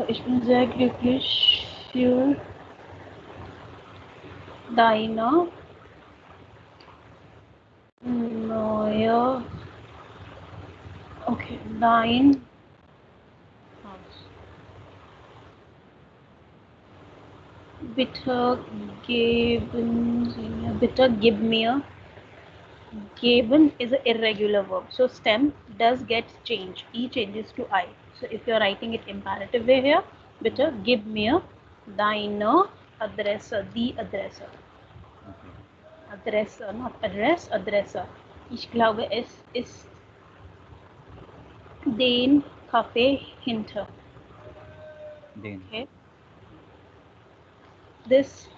Ich bin sehr glücklich für deine neue, okay, dein Haus. Bitte geben Sie mir, bitte gib mir. Given is an irregular verb, so stem does get changed. E changes to I. So if you're writing it imperative way here, bitte gib mir deine Adresse, die Adresse. Okay. Adresse, not address, Adresse. Ich glaube, es ist den Café hinter. Den. Okay. This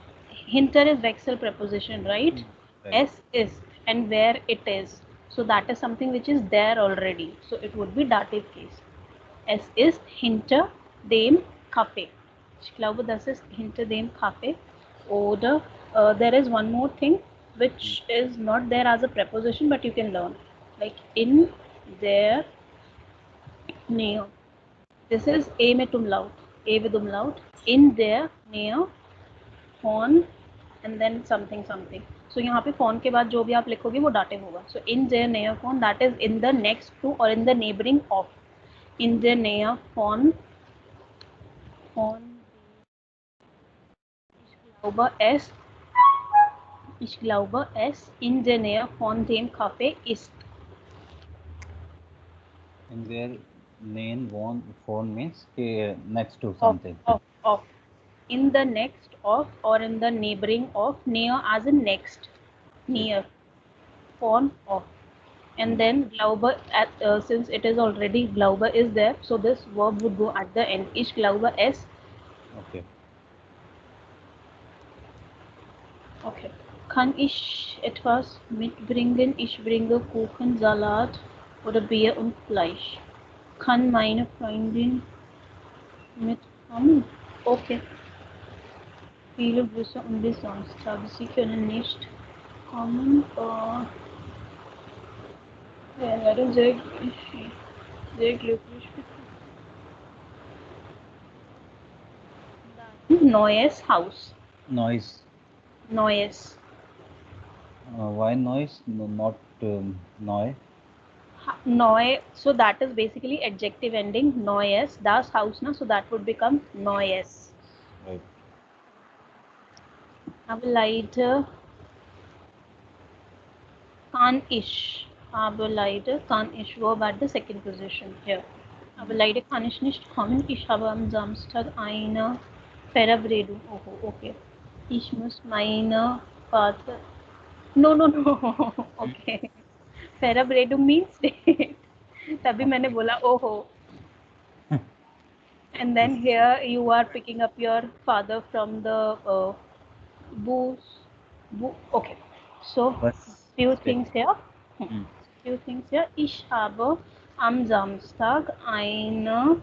hinter is vexel preposition, right? Right. S is and where it is. So that is something which is there already. So it would be dative case. Es ist hinter dem Café. Ich glaube, das ist hinter dem Café. Oder there is one more thing which is not there as a preposition, but you can learn. Like in their near. This is A with umlaut. A with umlaut. In their near phone and then something something. So यहाँ पे phone के बाद जो भी आप लिखोगे वो dative होगा. So in their near phone, that is in the next to or in the neighboring of. In their near phone, phone. Es, ich glaube, es in der Nähe von dem Café ist. In their name, one phone means next to Of, something. of. In the next of or in the neighboring of, near as in next, Okay. near, von of. And Hmm. then glaube, since it is already glaube is there, so this verb would go at the end. Ich glaube es. Okay. Okay. Kann ich etwas mitbringen? Ich bringe Kuchen, Salat oder Bier und Fleisch. Kann meine Freundin mitkommen? Okay. Viele Grüße und bis Samstag. Sie können nicht kommen. Wir werden sehr glücklich. Neues Haus. Noise. Neues. Why noise? No, not noise. Neu. So that is basically adjective ending. Neues. Das Haus na. So that would become Neues. Right. Aber leider kann ich. Aber leider kann ich verb at the second position here. Aber Hmm. leider kann ich nicht kommen. Ich habe am Samstag eine Verabredung. Oh, okay. Ich muss meine Vater. No, no, no. Okay. Verabredung means date. तभी मैंने Okay. बोला ओहो. And then This. here you are picking up your father from the booth. Okay. So Bus few things station. here. Hmm. Few things here. Ich habe am Samstag eine.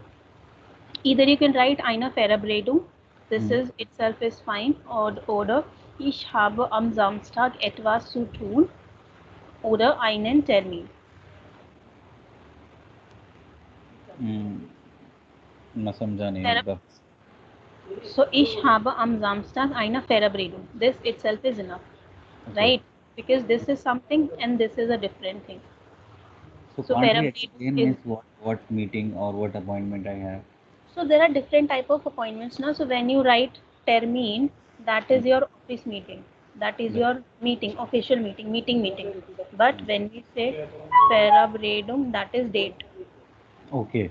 Either you can write eine Verabredung. This Hmm. is itself is fine. Oder ich habe am Samstag etwas zu tun. Oder einen Termin. Hmm. मैं समझा नहीं एक बार. So ich habe am Samstag eine Verabredung. This itself is enough, Okay. right? Because this is something and this is a different thing. So So can't we Verabredung explain is, means what meeting or what appointment I have? so there are different type of appointments now. So when you write termin, that Hmm. is your office meeting. That is Right. your meeting, official meeting, meeting. But Hmm. when we say Verabredung, that is date. Okay.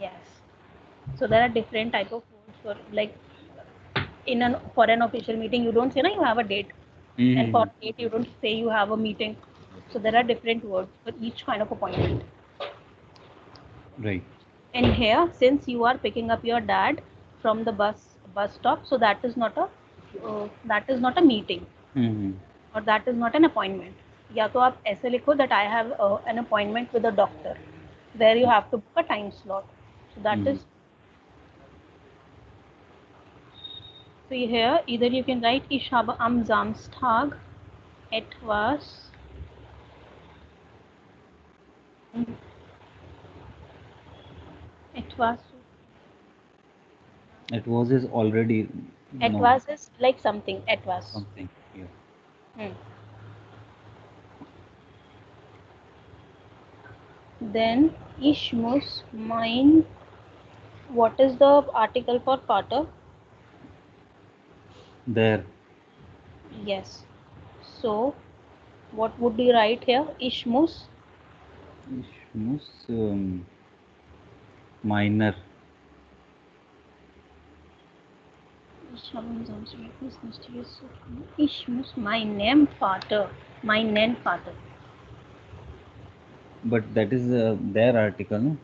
Yes. So there are different type of words for like in an for an official meeting you don't say na you have a date, and for Hmm. date you don't say you have a meeting. So there are different words for each kind of appointment. Right. And here, since you are picking up your dad from the bus stop, so that is not a meeting, Hmm. or that is not an appointment. या तो आप ऐसे लिखो that I have an appointment with a doctor where you have to book a time slot. So that Hmm. is, so here either you can write ich habe am Samstag etwas etwas. It was is already no Etwas is like something. Etwas. something. Yeah. Hmm. Then ich muss mein. What is the article for Vater? There. Yes. So what would you write here? Ich muss. Ich muss minor. Ich habe in seinem Ergebnis nicht hier so tun. Ich muss meinem Vater. Meinen Vater. But that is their article, no?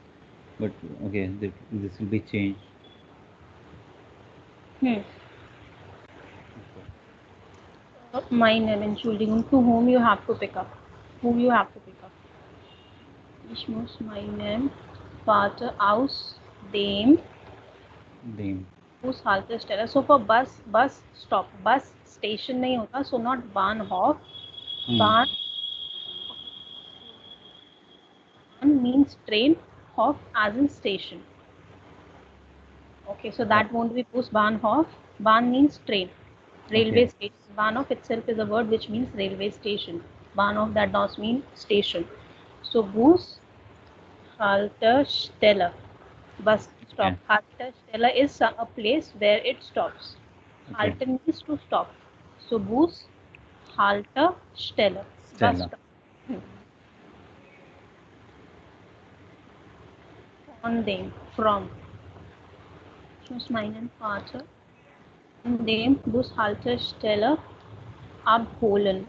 But okay, this will be changed. Hmm. Okay. Meinen, Entschuldigung, to whom you have to pick up. Whom you have to pick up. Ich muss meinen Vater aus dem Them. Bus Haltestelle. So for bus stop. Bus station नहीं होता. So not Bahnhof. Hmm. Bahn means train. Hof as in station. Okay, so Right. that won't be Bus Bahnhof. Bahn means train. Okay. Railway station. Bahnhof itself is a word which means railway station. Bahnhof that does mean station. So Bus Haltestelle. Bus stop. Okay. Haltestelle is a place where it stops. Okay. Halte means to stop. So Bus Haltestelle. Bus Stella. stop. Hmm. Von dem. From. Ich muss meinen Vater von dem Bushaltestelle abholen.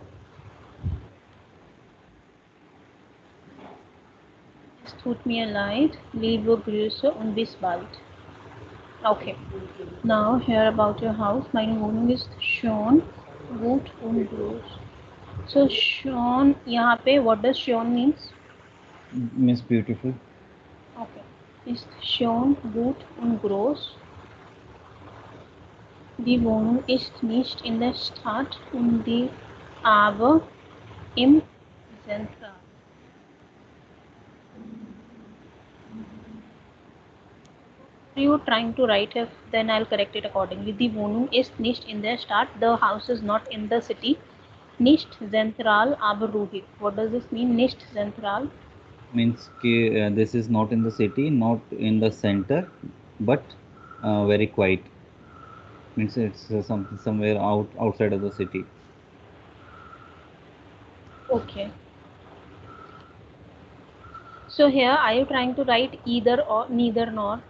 Es tut mir leid, liebe Grüße und bis bald. Okay, now hear about your house. Meine Wohnung ist schön, gut und groß. So schön, यहाँ पे what does schön means? Miss Beautiful. Okay, ist schön, gut und groß. Die Wohnung ist nicht in der Stadt und die aber im Zentrum. You trying to write if then I'll correct it accordingly. Die Wohnung ist nicht in der Stadt. The house is not in the city. Nicht zentral, aber ruhig. What does this mean? Nicht zentral. Means this is not in the city, not in the center, but very quiet. Means it's something somewhere outside of the city. Okay. So here, are you trying to write either or neither nor?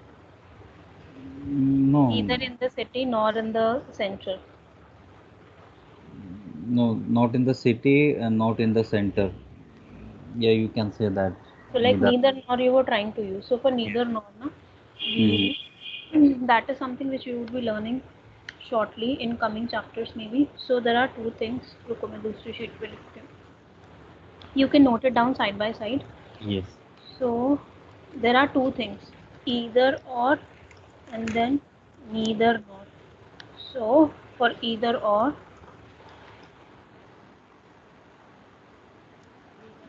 No, Neither in the city nor in the center. no, not in the city and not in the center. Yeah, you can say that. So like Neither. neither nor you were trying to use. So for Yes. neither nor, na, Hmm. we that is something which you would be learning shortly in coming chapters maybe. So there are two things. रुको मैं दूसरी sheet पे लिखती हूँ. You can note it down side by side. Yes. So there are two things, either or and then neither nor. So for either or,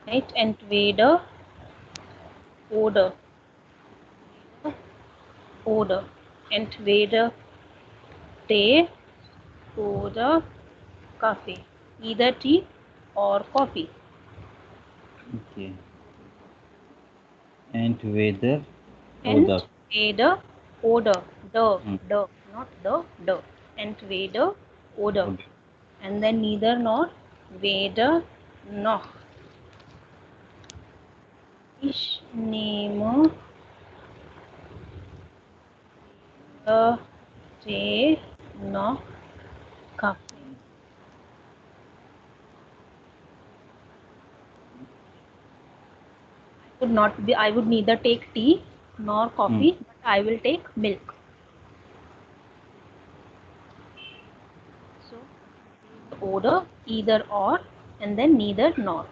right, entweder oder, oder, entweder Tee oder Kaffee, either tea or coffee. Okay. And weather oder. Entweder oder, Hmm. not the, entweder oder, Oder. and then neither nor, weder noch. Ich nehme Tee noch Kaffee. I would neither take tea nor Hmm. coffee, but I will take milk. So oder, either or, and then neither nor.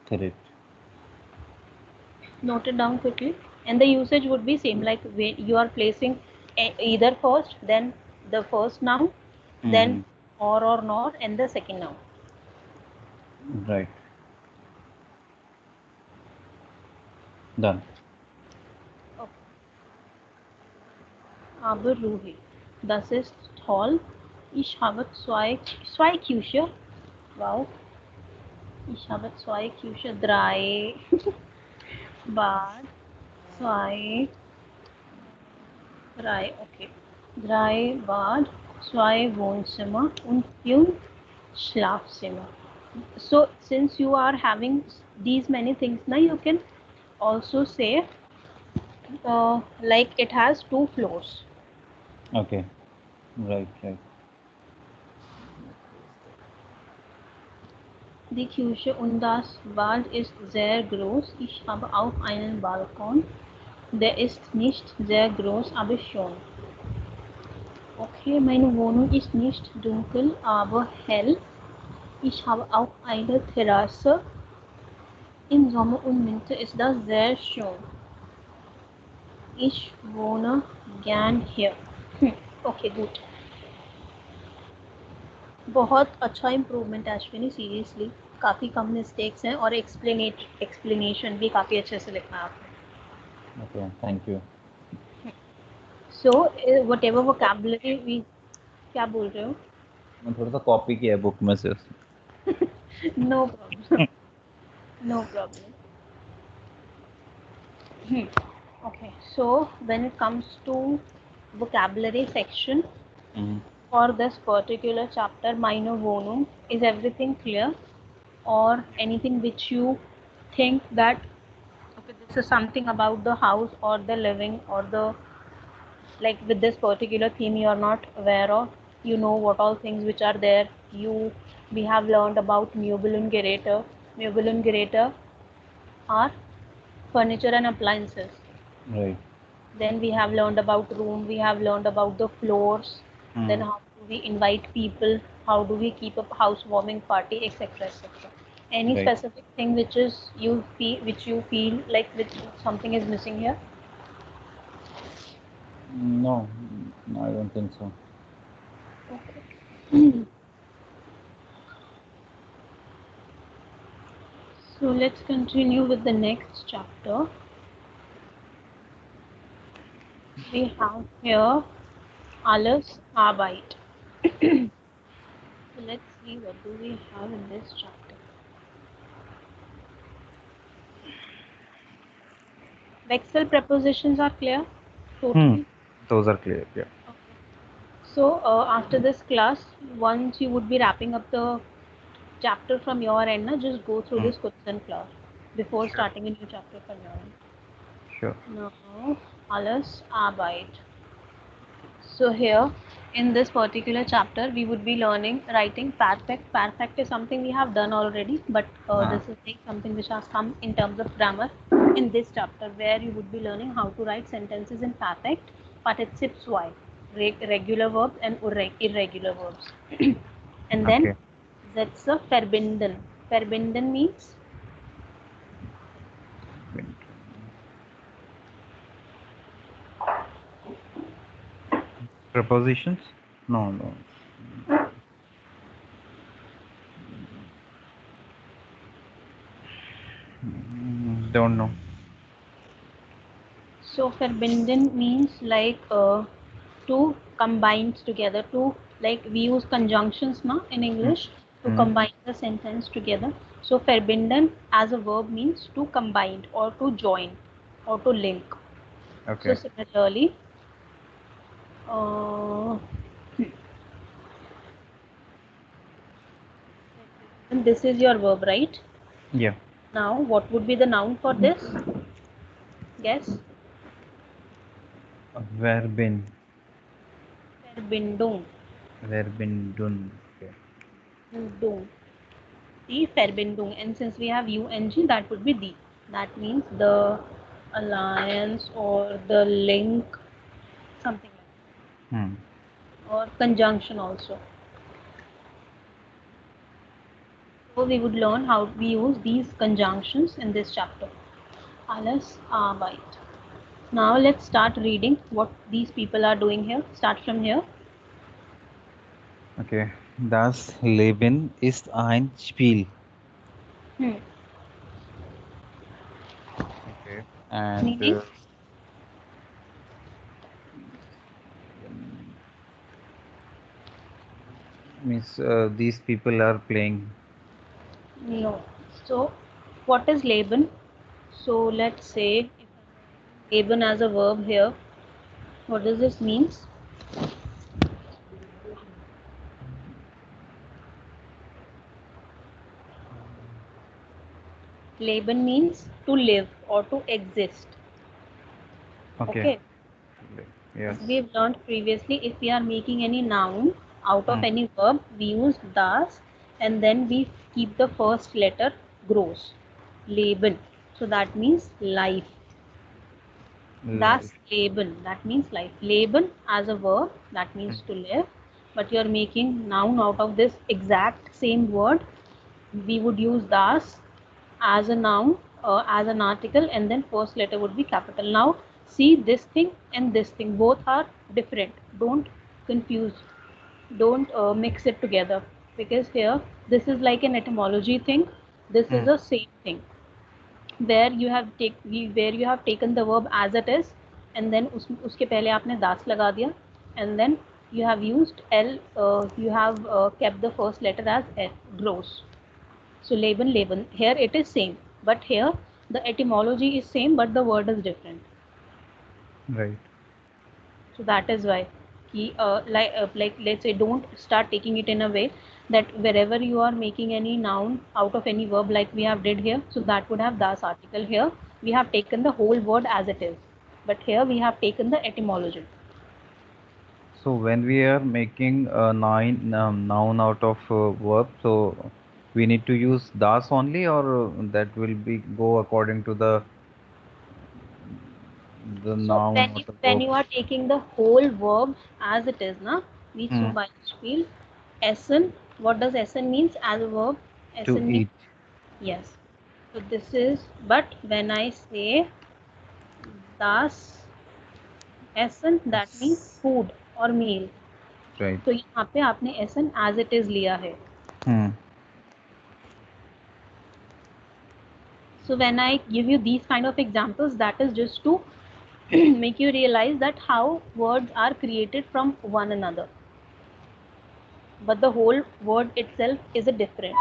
Correct. Note it down quickly. And the usage would be same like when you are placing either first, then the first noun, then Hmm. or nor, and the second noun. Right. Done. aber ruhig. Das ist toll. Ich habe zwei Küche. Wow. Ich habe zwei Küche, drei Bad, zwei, drei, okay. Drei Bad, zwei Wohnzimmer und fünf Schlafzimmer. So since you are having these many things now, you can also say like it has two floors. Okay. Right, right. Die Küche und das Bad ist sehr groß. Ich habe auch einen Balkon. Der ist nicht sehr groß, aber schon. Okay, meine Wohnung ist nicht dunkel, aber hell. Ich habe auch eine Terrasse. Im Sommer und Winter ist das sehr schön. Ich wohne gern hier. Okay good. बहुत अच्छा improvement है Ashwini, seriously. काफ़ी कम mistakes हैं और explanation भी काफ़ी अच्छे से लिखा है आपने. Okay, thank you. So whatever vocabulary we. क्या बोल रहे हो? मैं थोड़ा सा कॉपी किया है बुक में से no problem. No problem. Okay, so when it comes to vocabulary section Mhm. for this particular chapter, minor vonum, is everything clear? Or anything which you think that okay, this is something about the house or the living or the like with this particular theme you are not aware of? You know what all things which are there. You we have learned about mobile and generator. Mobile and generator are furniture and appliances. Right. Then we have learned about room, we have learned about the floors, then Mm. how do we invite people, how do we keep a housewarming party, etc. etc. Any Right. specific thing which is which you feel like which something is missing here? No, no, I don't think so. Okay. So let's continue with the next chapter. We have here alles Arbeit. So let's see what do we have in this chapter. Vexel prepositions are clear Hmm. totally. Those are clear. Yeah. Okay. So after this class, once you would be wrapping up the chapter from your end, na, just go through Hmm. this question class before Sure. starting a new chapter from your end. Sure. Now, alles Arbeit. So here, in this particular chapter, we would be learning writing perfect. Perfect is something we have done already, but Ah. this is like something which has come in terms of grammar in this chapter, where you would be learning how to write sentences in perfect, participes y, regular verbs and irregular verbs. And then Okay. Sätze verbinden. Verbinden means Prepositions? No, no. Don't know. so verbinden means like to combine together, to like we use conjunctions now in Hmm. English to Hmm. combine the sentence together. So verbinden as a verb means to combine or to join or to link. So Okay. similarly, uh, and this is your verb, right? Yeah. Now what would be the noun for this? Guess. Verbin. Verbindung. Verbindung. Okay. Dung. The Verbindung, and since we have ung, that would be the. That means the alliance or the link, something like Hmm. that, or conjunction also. So we would learn how we use these conjunctions in this chapter. Alles Arbeit. Now let's start reading what these people are doing here. Start from here. Okay. Das Leben ist ein Spiel. Hmm. Okay. And Meaning, Means these people are playing. No. So, what is Leben? So, let's say if I'm writing Leben as a verb here, what does this means? Leben means to live or to exist. Okay. Okay. As Yes. we've learned previously, if we are making any noun out of Hmm. any verb, we use das and then we keep the first letter gross. Leben. So that means life. Das Life. Leben. That means life. Leben as a verb, that Hmm. means to live. But you're making noun out of this exact same word. We would use das as a noun, as an article, and then first letter would be capital. Now see, this thing and this thing both are different. Don't confuse, don't mix it together, because here this is like an etymology thing, this Hmm. is a same thing, where you have taken the verb as it is, and then उसके पहले आपने दास लगा दिया, and then you have used l, you have kept the first letter as l, gross. So Leben, here it is same, but here the etymology is same, but the word is different. Right. So that is why like let's say, don't start taking it in a way that wherever you are making any noun out of any verb like we have did here, so that would have das article. Here we have taken the whole word as it is, but here we have taken the etymology. So when we are making a noun out of verb, so we need to use das only, or that will be go according to the So noun or the when verb. you are taking the whole verb as it is, na, we Hmm. zum Beispiel essen. What does essen means as a verb? To Essen means, eat. yes. So this is, but when I say das essence, that means Yes. food or meal. Right. तो यहाँ पे आपने एसन as it is लिया है. Hmm. So when I give you these kind of examples, that is just to make you realize that how words are created from one another, but the whole word itself is a different.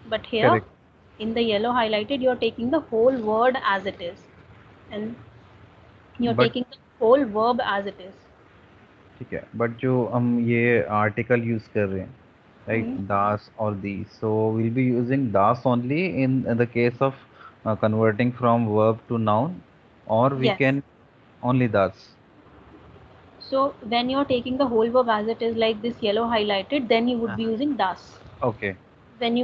But here Correct. in the yellow highlighted, you are taking the whole word as it is, and you are But taking the whole verb as it is. ठीक है, but जो हम ये article use कर रहे हैं, right, Hmm. Thus और the, so will be using thus only in the case of converting from verb to noun, और we Yes. Can only thus. So when you're taking the whole verb as it is, like this yellow highlighted, then you would be using das. Okay. When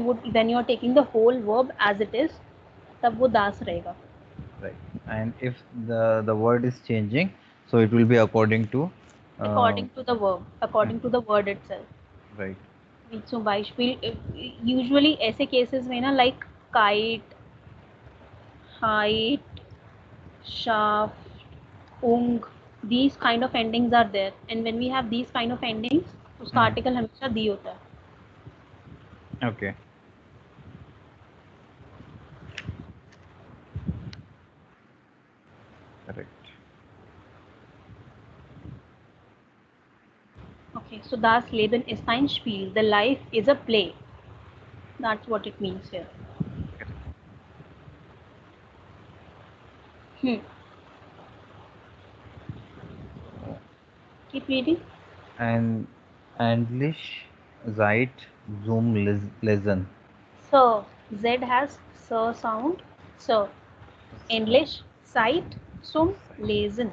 you're taking the whole verb as it is, तब वो das रहेगा. Right. And if the word is changing, so it will be according to uh, According to the verb, mm, according to the word itself. right. So Beispiel, usually ऐसे cases में ना, like kite, height, shaft, ung, these kind of endings are there, and when we have these kind of endings, उसका Mm, article हमेशा दी होता है. okay. Correct. Okay, so das Leben ist ein Spiel. The life is a play. That's what it means here. Correct. Hmm. So, Keep reading. and English Zeit Zoom listen. Sir. Z has sir sound. Sir. So, English. Sight. Zum lesen.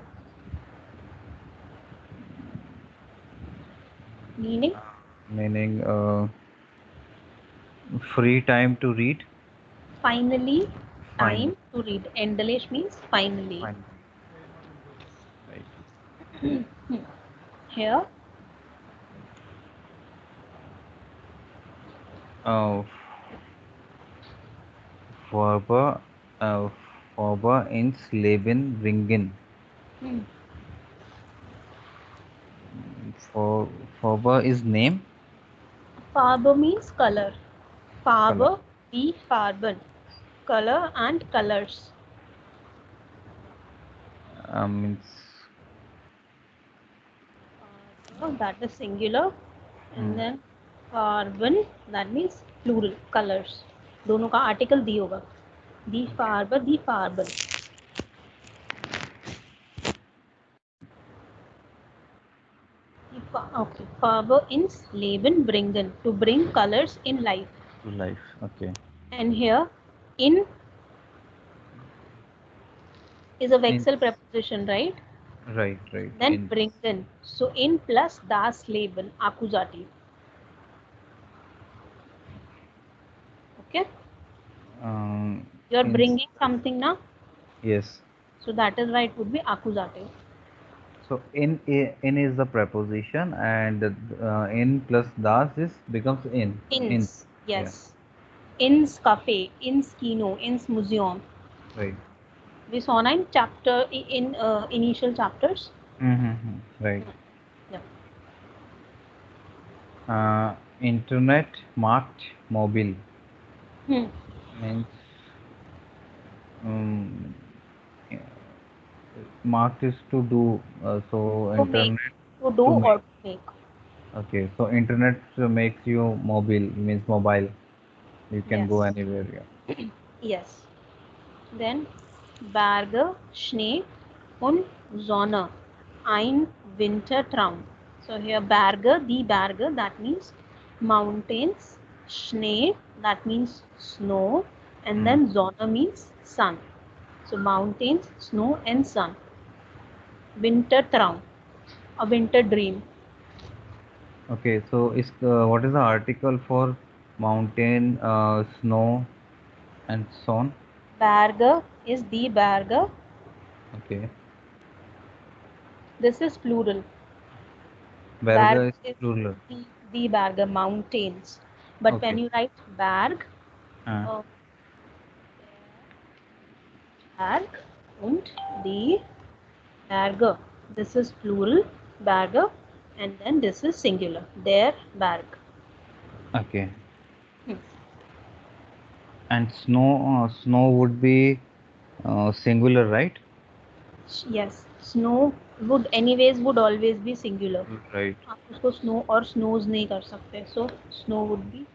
Meaning meaning free time to read. finally Finally. time to read. Endlich means finally. Finally. Right. Here Uh, Farbe, Farbe ins Leben bringen. hmm. For Farbe is name, Farbe means color. color. Farbe wie Farben. Color and colors. Means Farbe, that is singular, and then कार्बन, that means plural, colours, दोनों का article दी होगा, दी फार्बर, दी फार्बन. Okay, Farbe ins Leben bringen, to bring colors in life. To life. Okay. And here, in is a In. vexel preposition, right? Right. Right. Then In. bringen. So in plus das Leben, accusative. Okay? Um. You are In. bringing something now. Yes. So that is why it would be accusative. So in is the preposition, and in plus das is becomes in. In. Ins, Yeah. yes. Ins cafe, ins kino, ins museum. Right. We saw na in chapter, in initial chapters. Mm-hmm. Right. Yeah. Internet marked mobile Hmm. means um, yeah, marked is to do. So To make, internet to do to or make. to make. Okay. So internet makes you mobile means mobile. You can go Yes. anywhere. Yeah. Yes. Then Berge, Schnee und Sonne. Ein Wintertraum. So here Berge, die Berge, that means mountains. Schnee, that means snow. And Mm. then Sonne means sun. So mountains, snow and sun. Wintertraum, a winter dream. Okay. So is what is the article for mountain, snow, and so on? Berge is die Berge. Okay. This is plural. Berg Berga is is plural. the Berge, mountains. But when Okay. you write Berg, Uh, uh, Berg und die Berge. This is plural, Berge, and then this is singular, der Berg. okay. Hmm. And snow would be singular, right? Yes, snow would always be singular. Right. आप उसको snow और snows नहीं कर सकते. So snow would be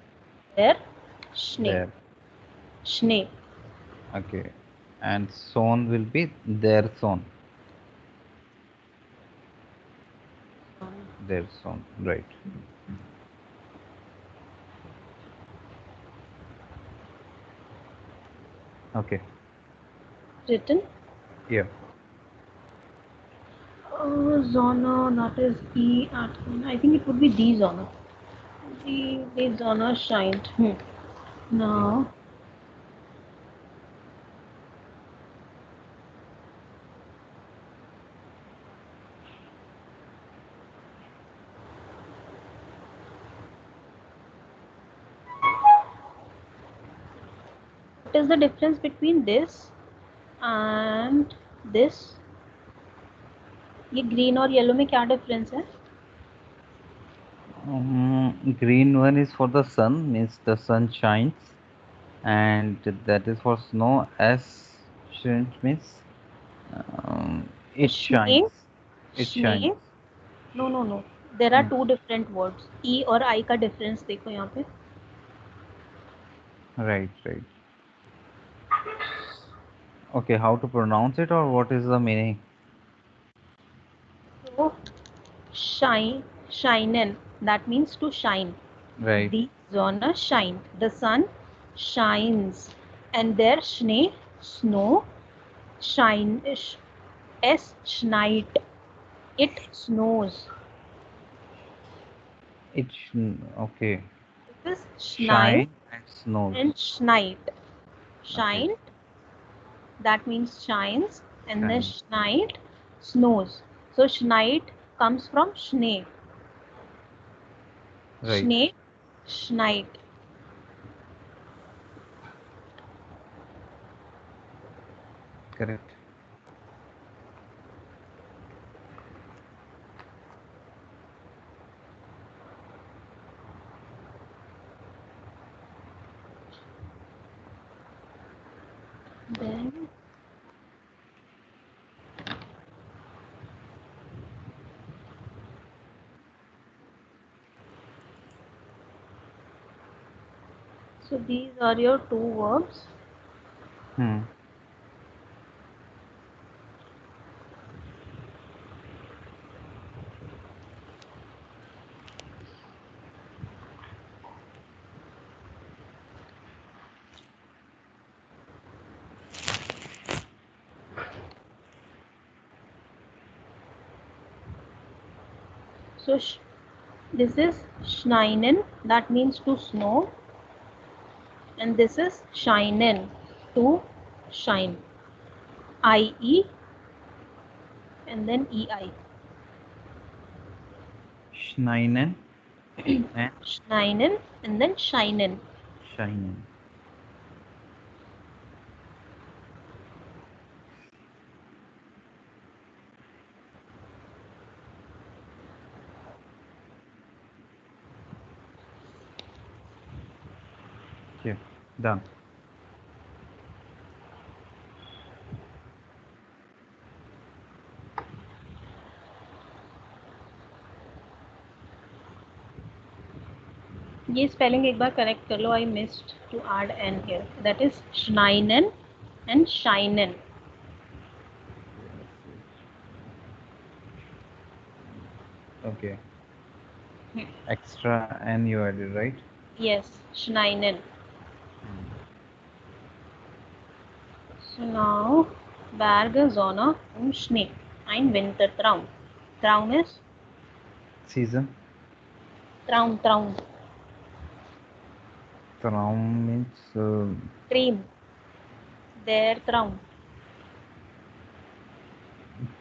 der Schnee. There. Schnee. Okay. And son will be their son. Their son. Right. Okay. Written. Yeah. Zona, that is E at, I think it would be the zona. The zona shined. Now, what is the difference between this and this? ये green और yellow में क्या difference है? Green one is for the sun, means the sun shines, and that is for snow. S shines means it shines. Schnee, It shines. schnee. No, no, no. There are Mm. two different words. E और I का difference देखो यहाँ पे. Right. Right. Okay. How to pronounce it, or what is the meaning? So shine, shinen. That means to shine. Right. The Sonne scheint. The sun shines. And there Schnee, snow, shine, es schneit. It snows. Okay. This is schneit Shine and snows. and schneit. Okay. Shine, that means shines, and then Shine. schneit, snows. So schneit comes from Schnee. Right. Schnee, schneit. Correct. Then So these are your two verbs. Hmm. So this is schneien, that means to snow, and this is scheinen, to shine. IE and then EI. Schneinen and Schneinen and then scheinen. Shinen. Okay, done. ये spelling एक बार correct कर लो. I missed to add n here. That is schneinen and scheinen. Okay. Hmm. Extra N you added, right? Yes, schneinen. Hmm. So now Berge, Sonne und Schnee. Ein Wintertraum. Traum is Season. Traum. Traum means Dream. Der Traum.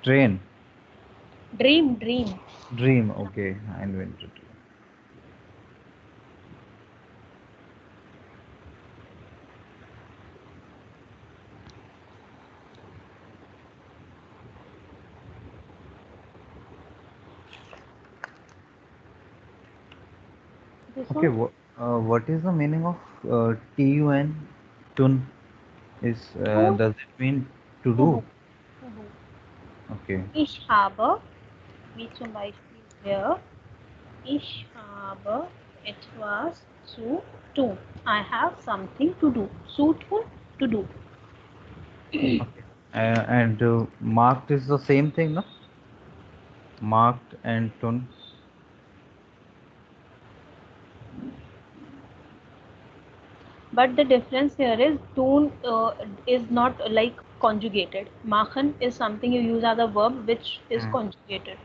train. Dream. Dream. Okay, I invented. This Okay, one? what is the meaning of TUN? Tun is To, does it mean to to do? do. To do. Okay, Ich habe, wie zum Beispiel hier, ich habe etwas zu tun. I have something to do. Zu tun, to do. okay. And marked is the same thing, no? Marked and tun. But the difference here is tun is not like conjugated. Machen is something you use as a verb which is Hmm. conjugated.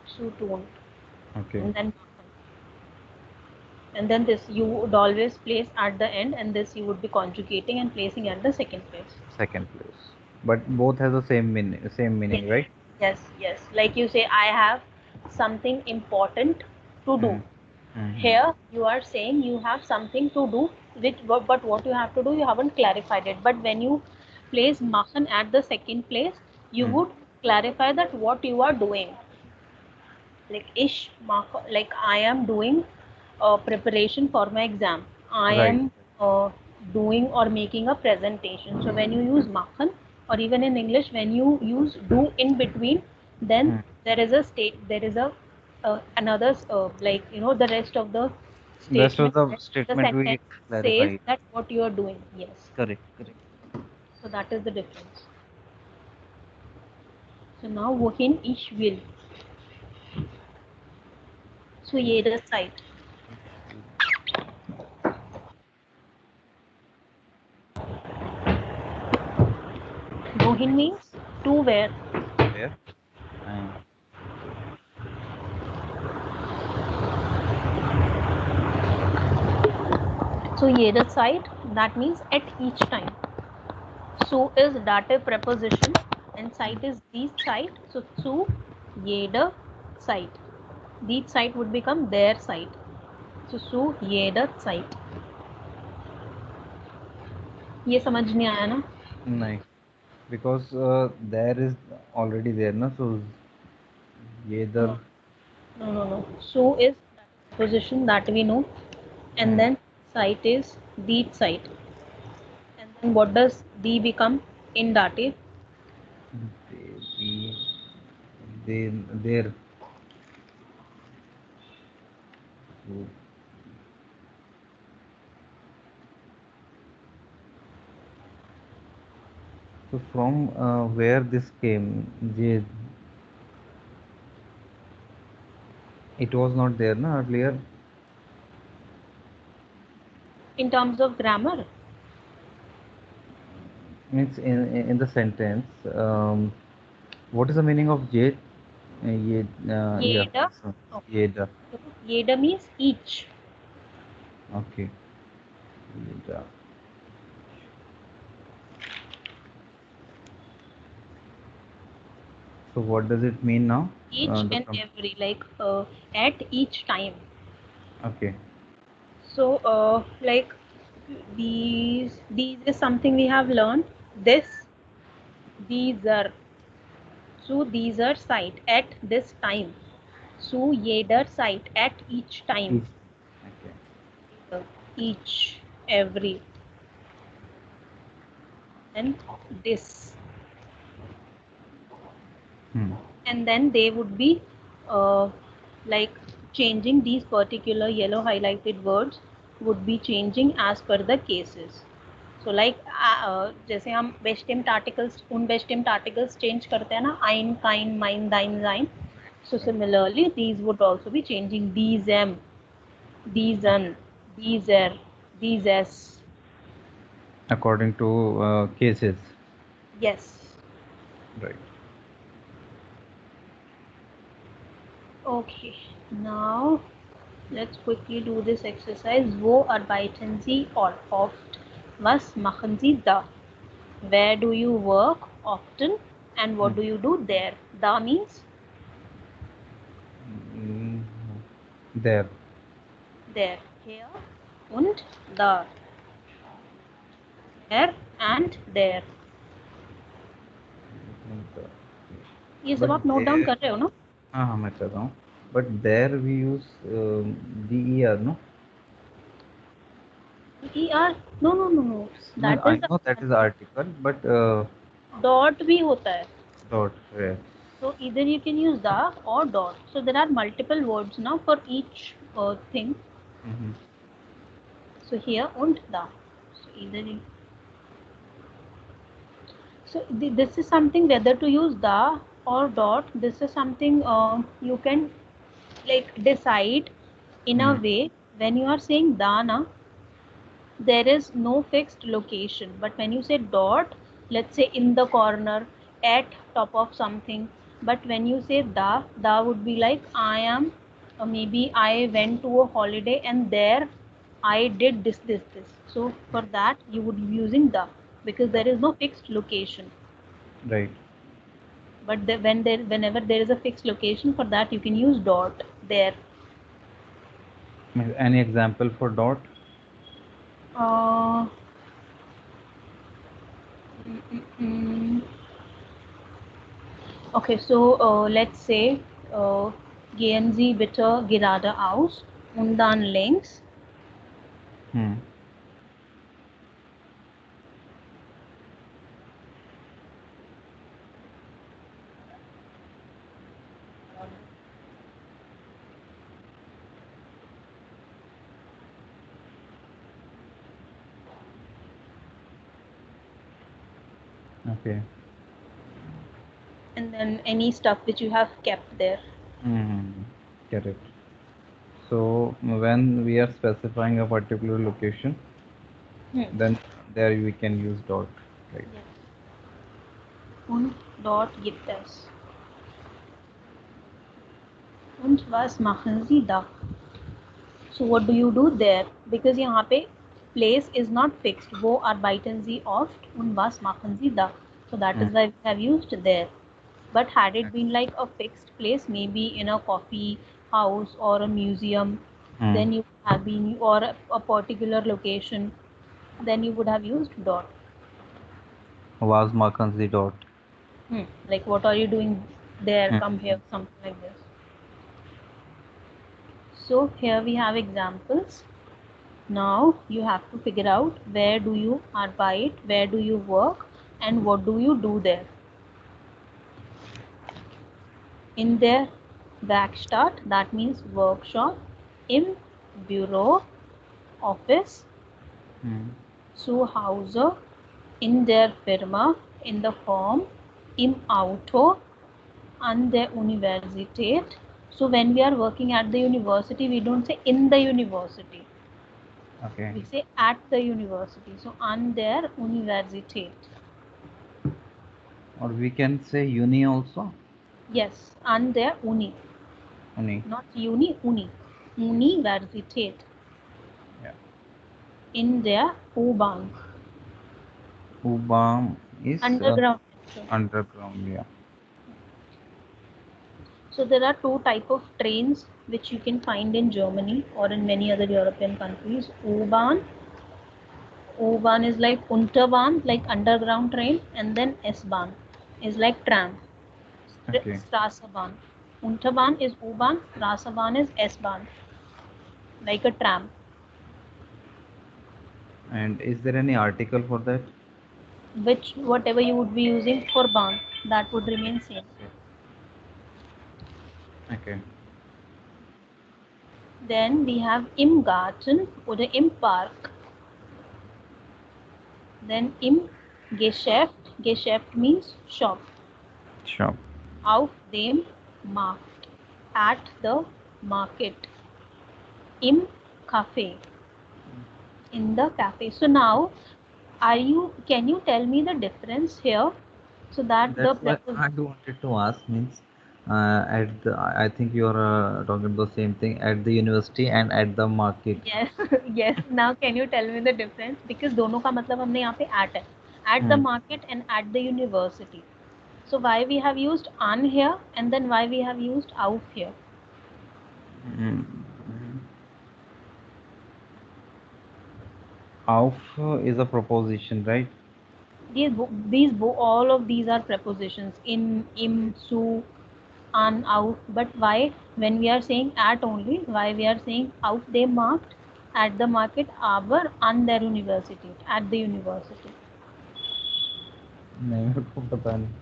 Zu tun. Okay, And then machen. And then this you would always place at the end, and this you would be conjugating and placing at the second place. second place. But both has the same meaning. Same Yes, meaning, right? yes. Like you say, I have something important to do. Hmm. Hmm. Here you are saying you have something to do, which but what you have to do you haven't clarified it. But when you place machen at the second place, you Hmm. would clarify that what you are doing. Like like I am doing preparation for my exam. I Right. am doing or making a presentation. So when you use machen, or even in English when you use do in between, then Hmm. there is a another like the rest of the Rest of statement, the rest of the statement we sentence says clarify. that what you are doing. Yes, Correct. Correct. so that is the difference. So now wohin ich will. So jeder Zeit. Wohin means to where. Where? And So jederzeit, that means at each time. So is dative preposition and site is die site. So zu jeder Zeit. Die Zeit would become their site. So zu jeder Zeit. ये समझ नहीं आया ना? nice. Because there is already there, na? So No, either. no. So is dative preposition that we know, and Hmm. then site is die site. And then what does die become in dative? They be they there. So So from where this came, it was not there, na, earlier. In terms of grammar, Means in the sentence. What is the meaning of jade? Yeah, yeda. this one. Okay. Jeda. So yeda means each. Okay. Jeda. So what does it mean now? Each The and every, like at each time. okay. So like these is something we have learned. This, these are, so these are site at this time. So jeder site at each time. Each. Okay. Each, every, and this, Hmm. and then they would be uh, like changing these particular yellow highlighted words would be changing as per the cases. So like जैसे हम bestimmt articles उन bestimmt articles change करते हैं ना, ein, kein, mein, dein, sein. So Right. similarly these would also be changing diesem, diesen, dieser, dieses. According to cases. Yes. Right. Okay, now let's quickly do this exercise. Wo arbeiten Sie oft? Was machen Sie da? Where do you work often? And what Hmm. do you do there? Da means Mm, there. there. Here und da. Here and there. ये But सब आप note down there, कर रहे हो ना? हाँ मैं कर रहा हूँ. But there we use der, no? er? No, no, no, no. No, That I is the know that is the article, but dot भी होता है. dot where? So either you can use the or dot. So there are multiple words now for each thing. Mm-hmm. So here und da. So either you, so this is something whether to use the or dot. This is something you can like decide in a Hmm. way. When you are saying da na, there is no fixed location, but when you say dot, let's say in the corner, at top of something, but when you say da would be like I am, or maybe I went to a holiday and there I did this. So for that you would be using the, because there is no fixed location. Right. But whenever there is a fixed location, for that you can use dot there. Any example for dot? uh, mm, mm, mm. Okay, so let's say gehen Sie bitte geradeaus und dann links. Hmm. Okay. And then any stuff which you have kept there. Hmm. Correct. So when we are specifying a particular location, Hmm. then there we can use dot. Right. Yes. Und dort gibt es. Und was machen Sie da? So what do you do there? Because यहाँ पे place is not fixed. Wo arbeiten Sie oft und was machen Sie da? So that Hmm. is why we have used there. But had it been like a fixed place, maybe in a coffee house or a museum, Hmm. then you would have been, or a particular location, then you would have used dot. Was markers the dot. Like what are you doing there? Come Hmm. here, something like this. So here we have examples. Now you have to figure out where do you arbeit, where do you work, and what do you do there. In their Werkstatt, that means workshop. Im Büro, office. Hmm. Zu Hause, in der Firma. in the form im Auto an der Universität. So when we are working at the university, we don't say in the university. Okay. We say at the university. So an der Universität. Or we can say uni also. Yes, an der Uni. Uni. Not uni, uni. Universität. Yeah. In der U-Bahn. U-Bahn is Underground metro. underground. Yeah. So there are two type of trains which you can find in Germany or in many other European countries. U-Bahn. U-Bahn is like Unterbahn, like underground train, and then S-Bahn is like tram. Okay. Straßenbahn. Unterbahn is U-Bahn, Straßenbahn is S-Bahn, like a tram. And is there any article for that? Which whatever you would be using for Bahn, that would remain same. Okay. Then we have im Garten oder im Park. Then im Geschäft. Geschäft means shop. Shop. Auf dem Markt. At the market. Im Café. In the cafe. So now, can you tell me the difference here? So that the That's what I wanted to ask. Means, at the I think you're talking about the same thing at the university and at the market. yes, yes. Now can you tell me the difference? Because दोनों का मतलब हमने यहाँ पे at है. At the Hmm. market and at the university. So why we have used an here and then why we have used auf here? Mm. Auf is a proposition, right? All of these are prepositions in, im, su, an, auf. But why when we are saying at only? Why we are saying auf dem Markt, at the market, aber an der University, at the university. नहीं मेरे को पता नहीं.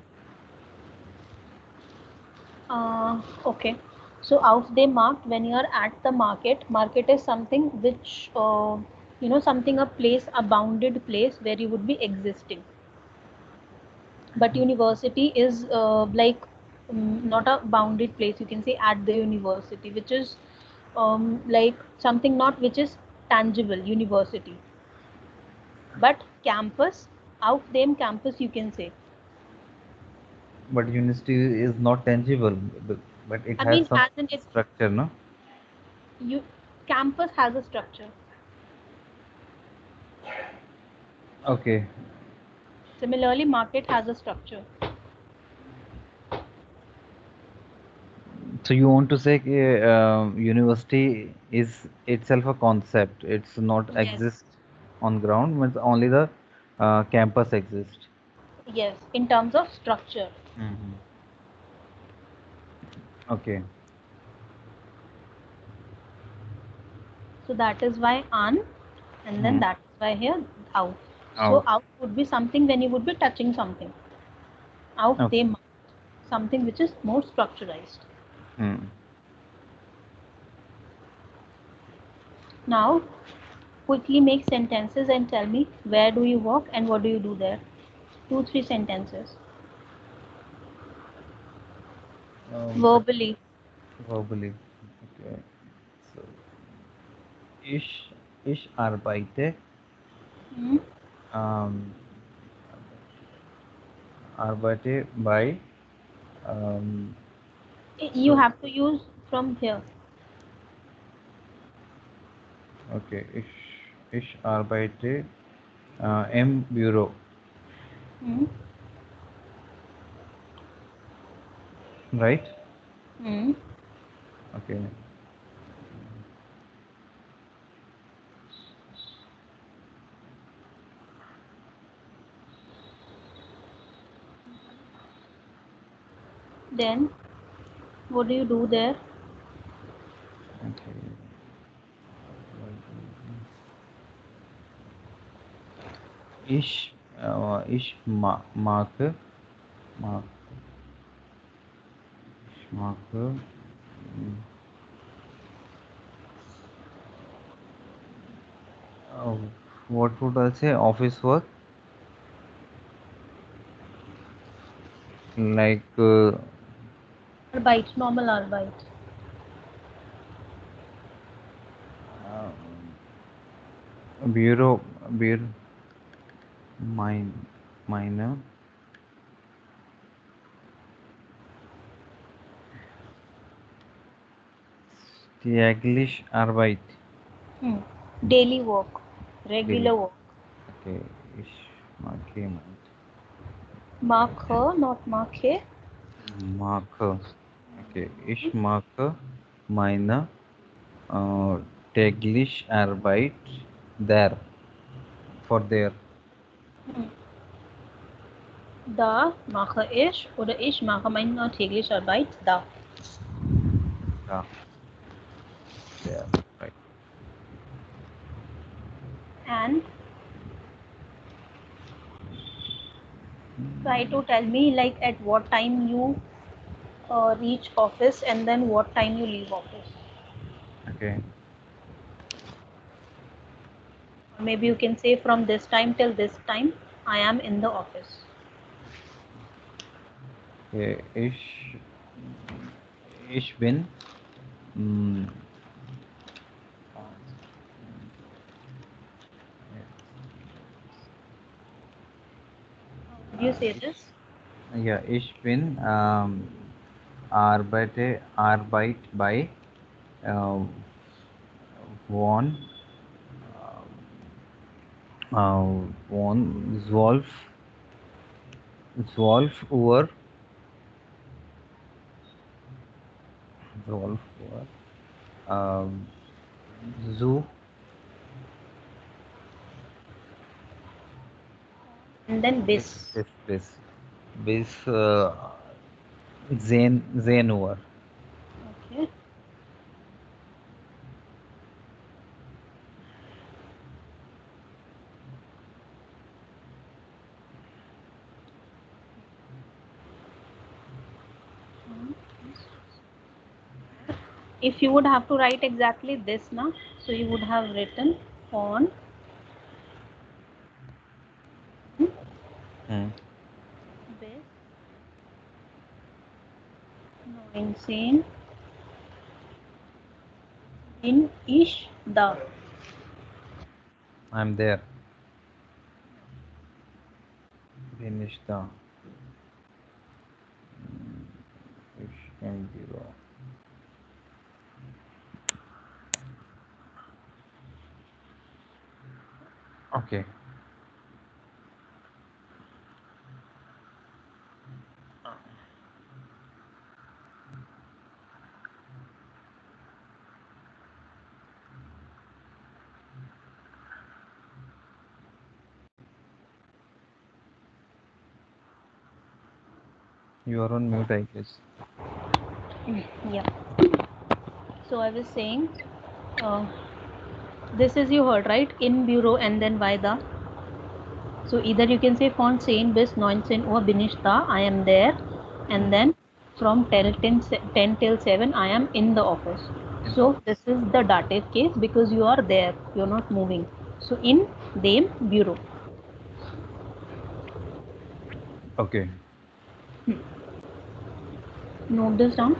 Okay. So auf dem Markt, when you are at the market, market is something which, something, a place, a bounded place where you would be existing. But university is like not a bounded place. You can say at the university, which is like something not which is tangible, university. But campus, auf dem campus, you can say. But university is not tangible, but it I has mean, some as in it, structure, no? you campus has a structure. Okay. Similarly, market has a structure. So you want to say university is itself a concept. It's not Yes, exist on ground, but only the campus exists. yes, in terms of structure. Hmm. Okay. So that is why an, and then Hmm. that is why here out. So Out. out would be something when you would be touching something. Auf Okay. dem, something which is more structurized. Hmm. Now, quickly make sentences and tell me where do you work and what do you do there. Two, three sentences. But Verbally. verbally. Okay. So ich arbeite Hmm? um, arbeite bei You so have to use from here. okay ich arbeite im Büro, Hmm? right? Hmm? Okay. Then, what do you do there? Okay. Ich mache uh, what would I say? Office work. like Arbeit, normal Arbeit. bureau, bureau, mine, minor, täglich Arbeit. Hmm. Daily work, Daily. regular work. Okay, ich mache mein, Mache, not mache. mache. Okay, ich mache meine täglich Arbeit there, for there. Hmm. Da mache ich oder ich mache meine tägliche Arbeit da. Yeah, there, right. And try to tell me like at what time you reach office and then what time you leave office. Okay, Or maybe you can say from this time till this time I am in the office. okay. Ich bin mm, Did you say ich, this? ja, ich bin Arbeit bei äh, one one 12 Uhr 12 Uhr um, zu And then bis bis. bis bis bis 10 Uhr. Okay. If you would have to write exactly this now, so you would have written on Hmm. bis 19 in ish da. I'm there. Bin ich da. Ich im Büro. Okay, you are on mute, I guess. Yeah. So I was saying, uh, this is you heard right in bureau and then by the. So either you can say von 10 bis 19 Uhr bin ich da, I am there, and Hmm. then from 10 till 7 I am in the office. In the So office. this is the dative case because you are there, you are not moving. So in dem bureau. Okay. Note this down.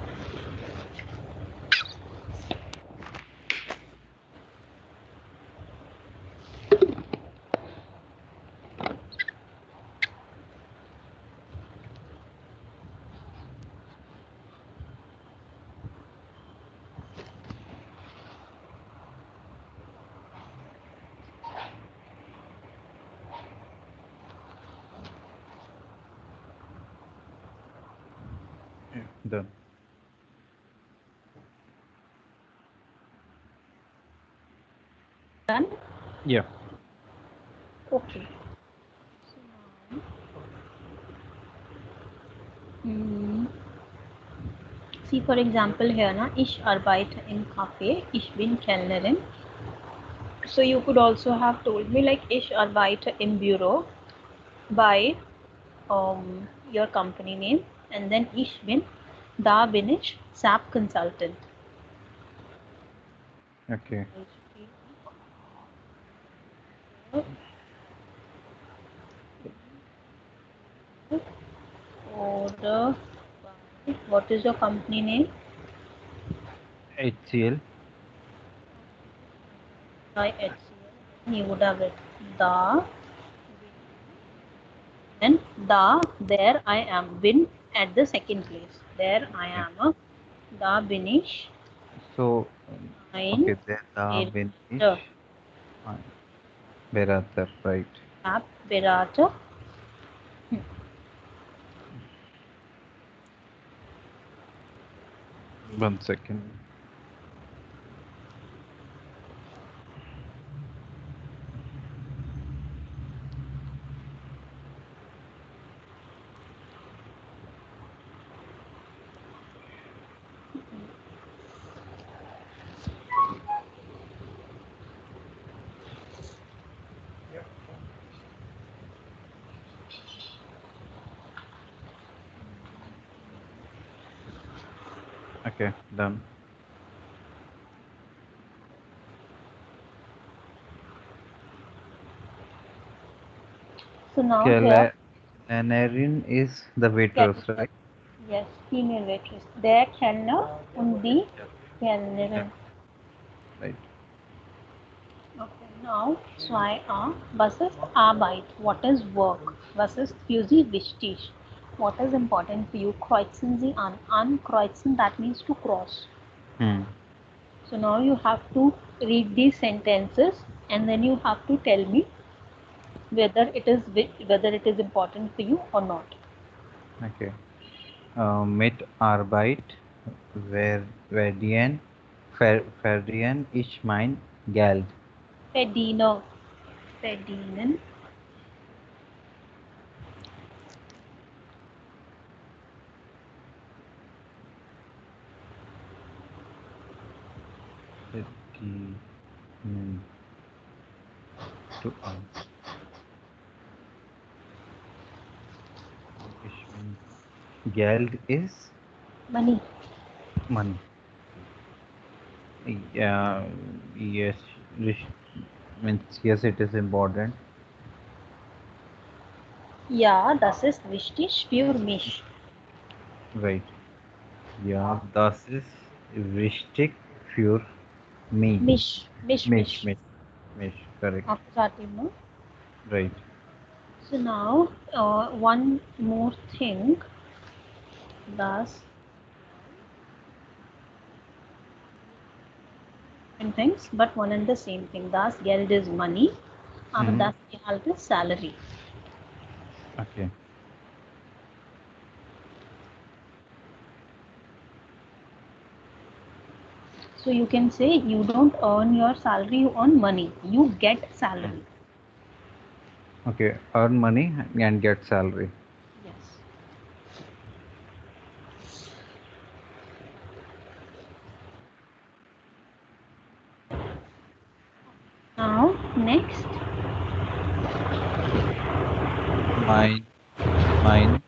Yeah, done. Done. Yeah. Okay. Hmm. See for example here na ich arbeite im Café, ich bin Kellnerin. So you could also have told me like ich arbeite im Büro by your company name and then ich bin da bin ich SAP consultant. Okay. Oder What is your company name? HCL. By HCL. You would have written the, then the, there I am. Win at the second place. There I Okay. am. The Binish. So, Nine. okay, there the Berater. Benish Beratar, right? App Berater. One second. Okay, done. So now here, Cala Lanarin is the waitress, Kellner. right? Yes, female waitress. Der Kellner und die Yeah. Yeah. Kellnerin. Right. Okay, now zwei A. Was ist Arbeit? What is work? Was ist für Sie wichtig? What is important for you? Kreuzen Sie an. Ankreuzen, that means to cross. Hmm. So now you have to read these sentences and then you have to tell me whether it is important for you or not. Okay. Mit Arbeit verdienen ich mein Geld. Verdienen. Verdienen. Verdienen to earn. Ich mein Geld is Money. money. Yeah, yes, means yes, it is important. Ja, das ist wichtig für mich. Right. Ja, das ist wichtig für mich. Mich, Mich. mich, mich, correct. Akkusativ, no? Right. So now, one more thing. Das different things, but one and the same thing. Das Geld is money, aber Mm-hmm. das Gehalt is salary. Okay. So you can say you don't earn your salary, you earn money. You get Mm. salary. Okay. Earn money and get salary. Yes. Now next, Mein, mein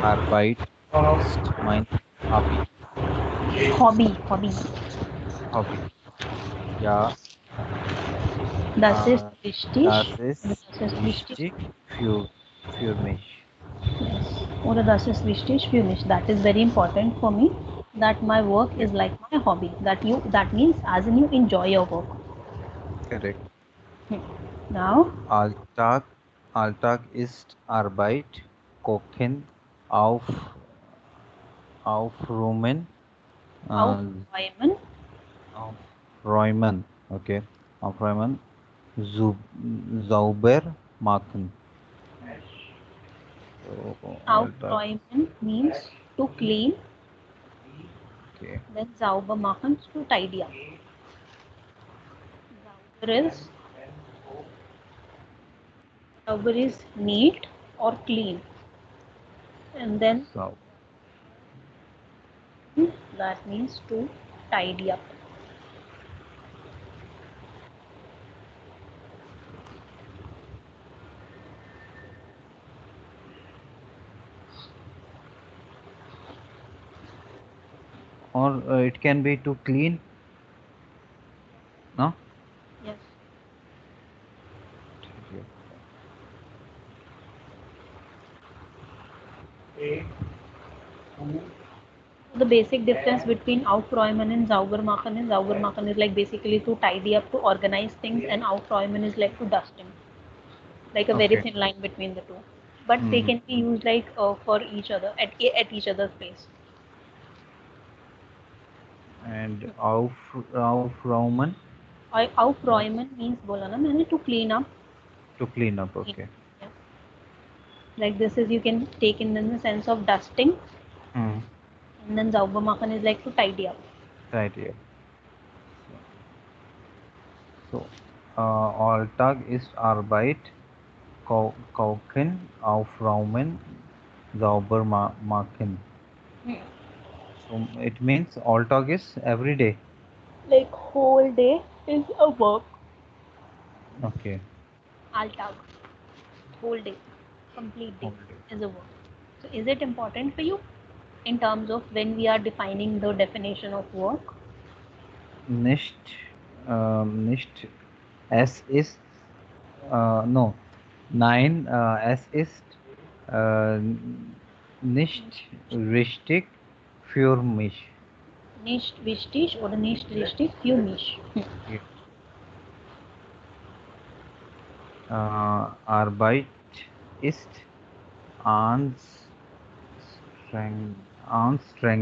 Arbeit ist mein Hobby. hobby. Hobby. Ja, Das ist äh, wichtig. das Oder ist das ist wichtig. wichtig für mich. Yes. Oder das ist wichtig für mich. That is very important for me. That my work Okay. is like my hobby. That means as in you enjoy your work. Correct. Hmm. Now Alltag, Alltag ist Arbeit, Kochen, aufräumen, äh, aufräumen. aufräumen, okay, aufräumen, Zub, sauber machen. So, Alltag, Aufräumen means to clean. okay, Then sauber machen to tidy up. Sauber is neat or clean. And then so, that means to tidy up. or it can be to clean, no? Yes. Tidy up. The basic difference between Aufräumen and Saubermachen is Saubermachen is like basically to tidy up, to organize things, and Aufräumen is like to dusting, like a very Okay. thin line between the two. But they Hmm. can be used like for each other at each other's place. And Aufräumen, that Aufräumen means बोला ना मैंने to clean up. to clean up. Yeah. Okay. Like this is you can take in the sense of dusting, Hmm. and then Saubermachen is like to tidy up. Right here. So, so Alltag ist Arbeit, Kauken, Aufräumen, sauber machen. Hmm. So it means Alltag is every day. Like whole day is a work. Okay. Alltag, whole day, complete day Whole day. is a work. So is it important for you in terms of when we are defining the definition of work? Nicht, nicht, es ist, no, nein, es ist äh, nicht richtig für mich. Nicht wichtig oder nicht richtig für mich. Yeah. Arbeit ist anstrengend.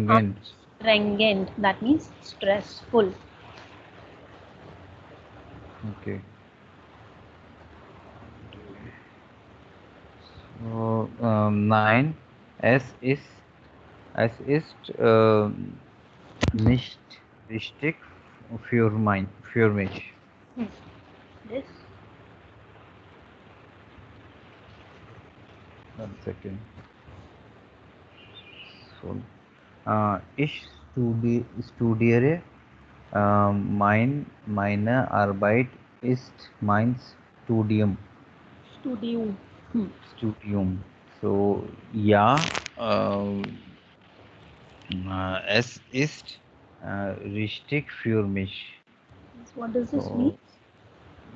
Anstrengend, that means stressful. Okay. So, nein, es ist nicht richtig für mich. Hmm. This One second. So, ich studiere. Meine Arbeit ist mein studio. Hmm. Studium. So, ja, es ist richtig für mich. What does this mean? So,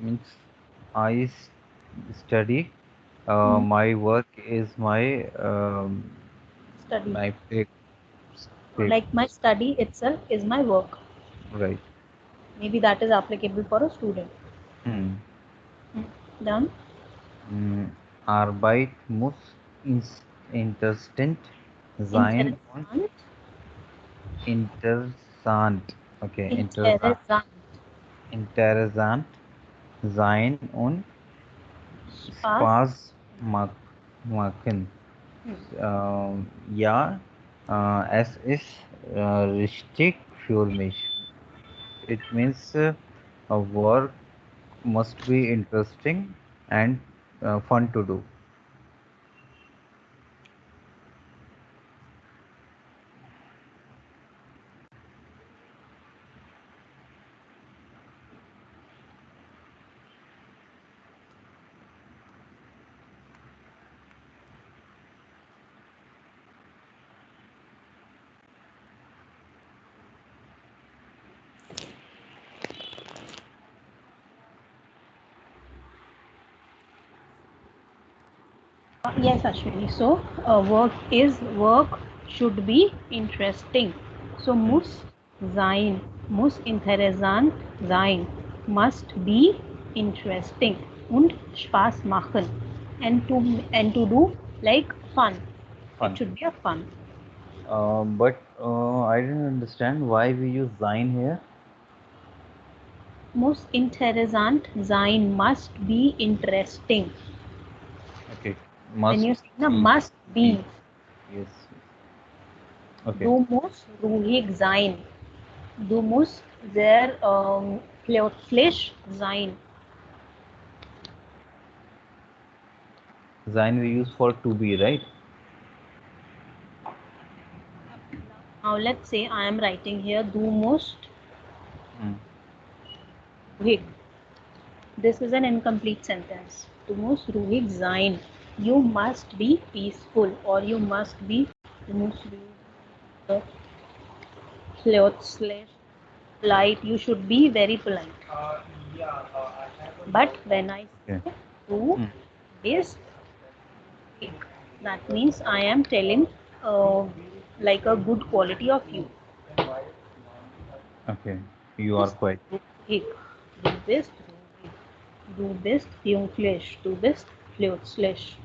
means I study. Hmm. My work is Study. my pay, Like my study itself is my work. right. Maybe that is applicable for a student. Hmm. Hmm. Done. Arbeit muss interessant sein und Interessant. interessant. Okay, Interessant. interessant sein und Spaß. Spaß machen. Hmm. Ja, es ist richtig für mich. It means a work must be interesting and fun to do. Yes, Ashwini. So, work should be interesting. So, Mm. muss interessant sein, must be interesting und Spaß machen, and to do like fun. It Fun. should be a fun. But I didn't understand why we use Zine here. Muss interessant sein, must be interesting. Okay, When must you say na be. must Be. be, Yes. Yes. Okay. du musst ruhig sein. Du musst sehr plötzlich sein. Zine we use for to be, right? Now let's say I am writing here du musst Mm. ruhig. This is an incomplete sentence. Du musst ruhig sein. You must be peaceful, or you must be uh, plötzlich polite. You should be very polite. But when I Okay. say du Mm. bist ruhig, that means I am telling uh, like a good quality of you. Okay. You are Yes, quite. du bist du bist ruhig, du bist pünktlich, du bist plötzlich.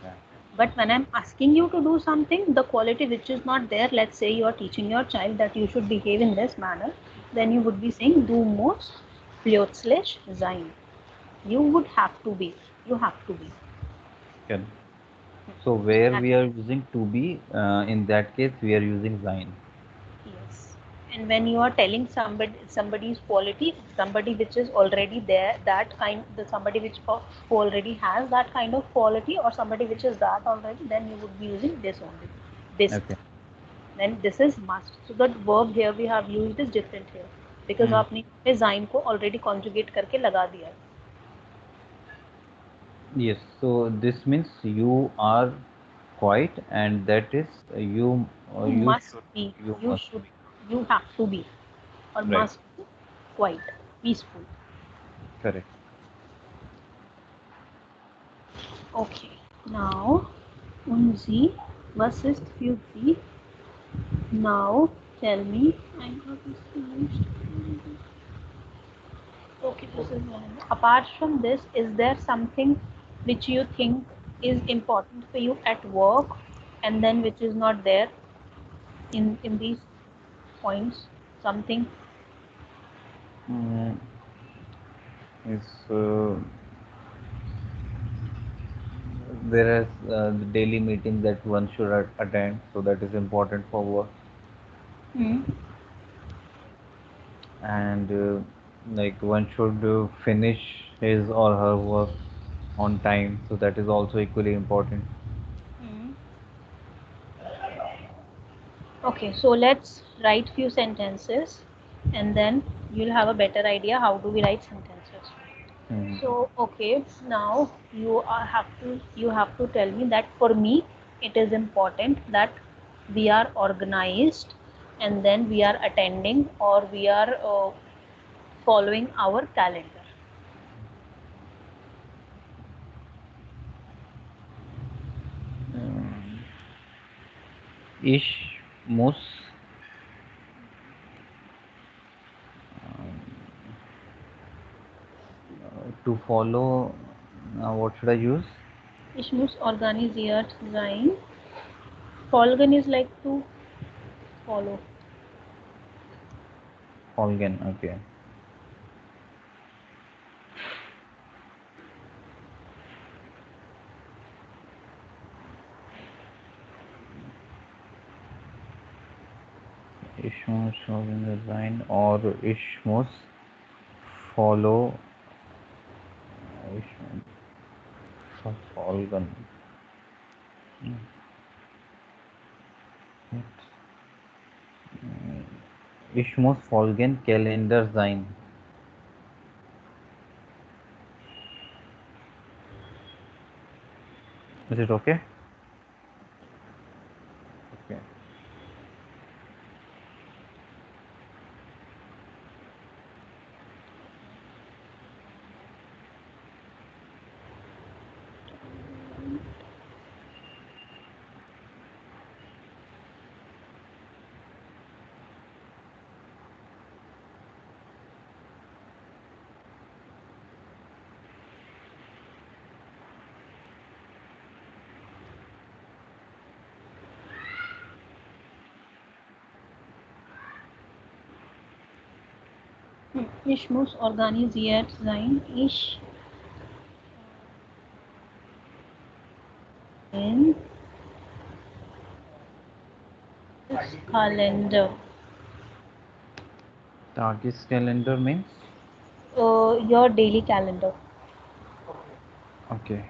Okay. But when I'm asking you to do something, the quality which is not there, let's say you are teaching your child that you should behave in this manner, then you would be saying, du musst plötzlich sein. You would have to be. You have to be. Correct. So where And we are using to be, in that case we are using Zine. yes. And when you are telling somebody's quality, somebody which is already there, that kind, the somebody who already has that kind of quality, or somebody which is that already, then you would be using this only. This. Okay. Then this is must. So the verb here we have used is different here because Hmm. आपने यहाँ पे जाइन को already conjugate करके लगा दिया है. Yes. So this means you are quite, and that is You you must should be. you You must should. be You have to be. Or right. must be quiet, peaceful. Correct. Okay. Now, Unzi, was ist für Sie? Now, tell me. I got this finished. Okay, this is one. Apart from this, is there something which you think is important for you at work, and then which is not there in these points? Something. Mm, is there is the daily meeting that one should attend, so that is important for work. Hmm. And like one should finish his or her work on time, so that is also equally important. Hmm. Okay, so let's write few sentences, and then you'll have a better idea how do we write sentences. Hmm. So, okay, now you have to tell me that for me it is important that we are organized, and then we are attending, or we are following our calendar. Ich muss to follow. What should I use? Ich muss organisiert sein. Folgen is like to follow. Folgen. Okay. Ich muss organisieren or ich muss follow. Ich folgen. Ich muss folgen Kalender sein. Is it okay? Okay. Ich muss organisiert sein. Ich in calendar. Tages calendar means? Your daily calendar. Okay.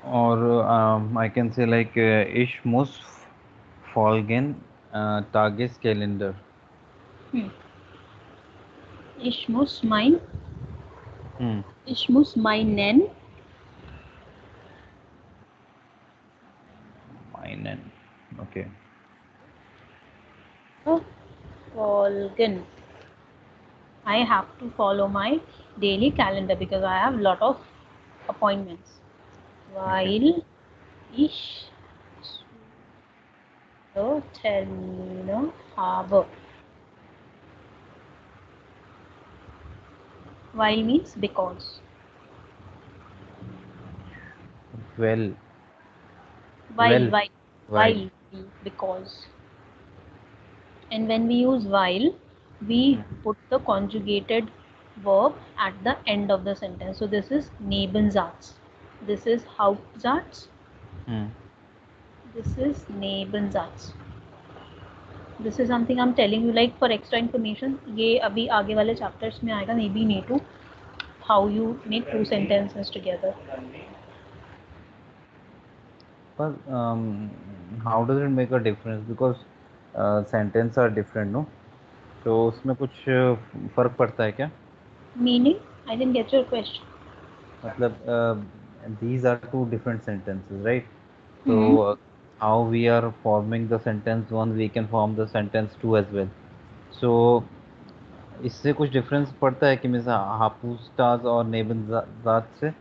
Or I can say like ich muss folgen Tages calendar. Hmm. Ich muss mein, Hmm. ich muss meinen Meinen. Okay. folgen. I have to follow my daily calendar because I have lot of appointments. Okay. While ich the Termina harbor. While means because. Well, While, well, while, while. while, because. And when we use while, we Hmm. put the conjugated verb at the end of the sentence. So this is Nebensatz. This is Hauptsatz. Hmm. This is Nebensatz. This is something I'm telling you like for extra information. ये अभी आगे वाले chapters में आएगा. Maybe you need to how you make two sentences together. But how does it make a difference? Because sentence are different, no? तो उसमें कुछ फर्क पड़ता है क्या? Meaning, I didn't get your question. मतलब these are two different sentences, right? Hmm. So how we are forming the sentence one, we can form the sentence two as well. So इससे कुछ difference पड़ता है कि miss हापुस्टास और नेबनजात से?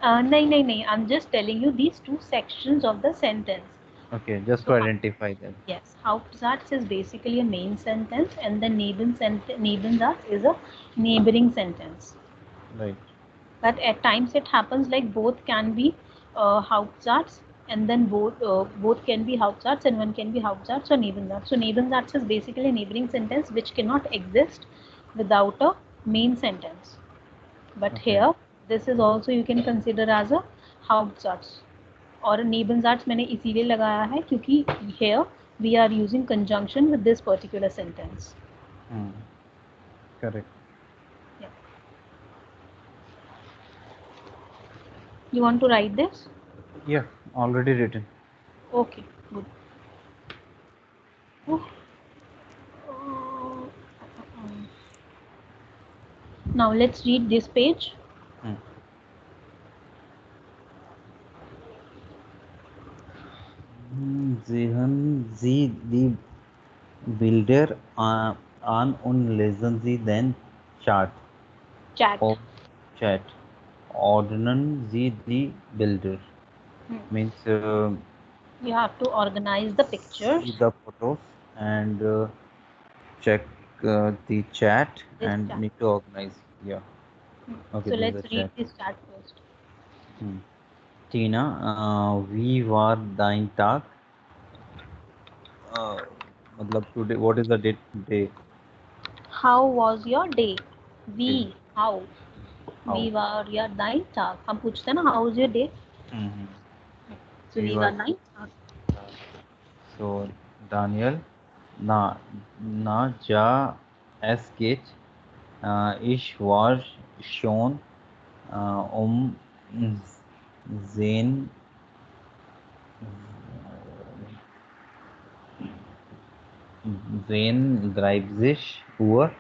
नहीं नहीं नहीं. I'm just telling you these two sections of the sentence. Okay, just to So identify them. yes, Hauptsatz is basically a main sentence, and the Nebensatz is a neighboring sentence. Right. But at times it happens like both can be Hauptsatz, and then both can be Hauptsatz and one can be Hauptsatz or Nebensatz. So Nebensatz is basically a neighboring sentence which cannot exist without a main sentence. But Okay. here, this is also you can consider as a Hauptsatz. और Nebensatz मैंने इसीलिए लगाया है क्योंकि here we are using conjunction with this particular sentence. Hmm. Correct. Yeah. You want to write this? Yeah, already written. Okay, good. Oh, uh, now let's read this page. Hmm. Sehen Sie die Bilder an und lesen Sie den Chart. Chat. Of chat. Ordnen Sie die Bilder. Hmm. Means You have to organize the see pictures. the photos and check the chat This and chat. need to organize. Yeah. Hmm. Okay, So this is let's the read chat. this chat first. Hmm. Tina, wie war dein Tag? Uh, मतलब today, what is the date today? How was your day? Okay. We. How? How? We were your night. हम पूछते हैं ना how was your day? Mm-hmm. So We we were was night. so Daniel, na na ja sketch. Ich war schon um sehen 30 Uhr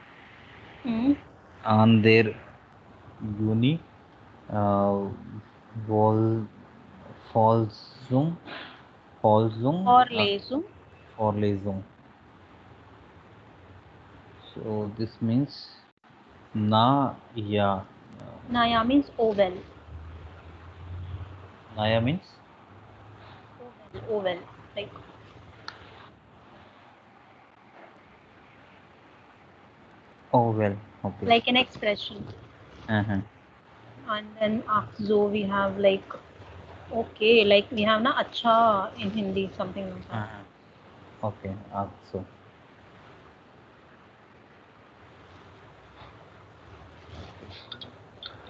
Hmm. an der Uni uh, Vol Volsung Volsung Vorlesung. Vorlesung. So this means na ya. Naya means oval. Naya means Oval. Like oh well. Okay. like an expression. Uh-huh. And then after we have like okay, like we have na acha in Hindi, something like that. Uh-huh. Okay. So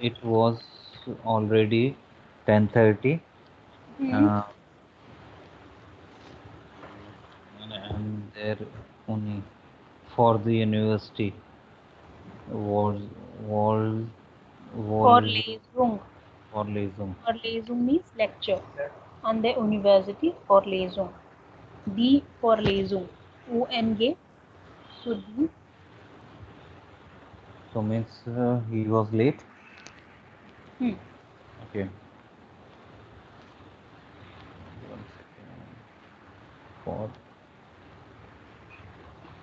it was already 10:30. Hmm. Uh, and there only for the university was was was Vorlesung. Vorlesung. Vorlesung means lecture. An der University Vorlesung. Die Vorlesung. UNG. So die. So means he was late. Hmm. Okay. 1 second. For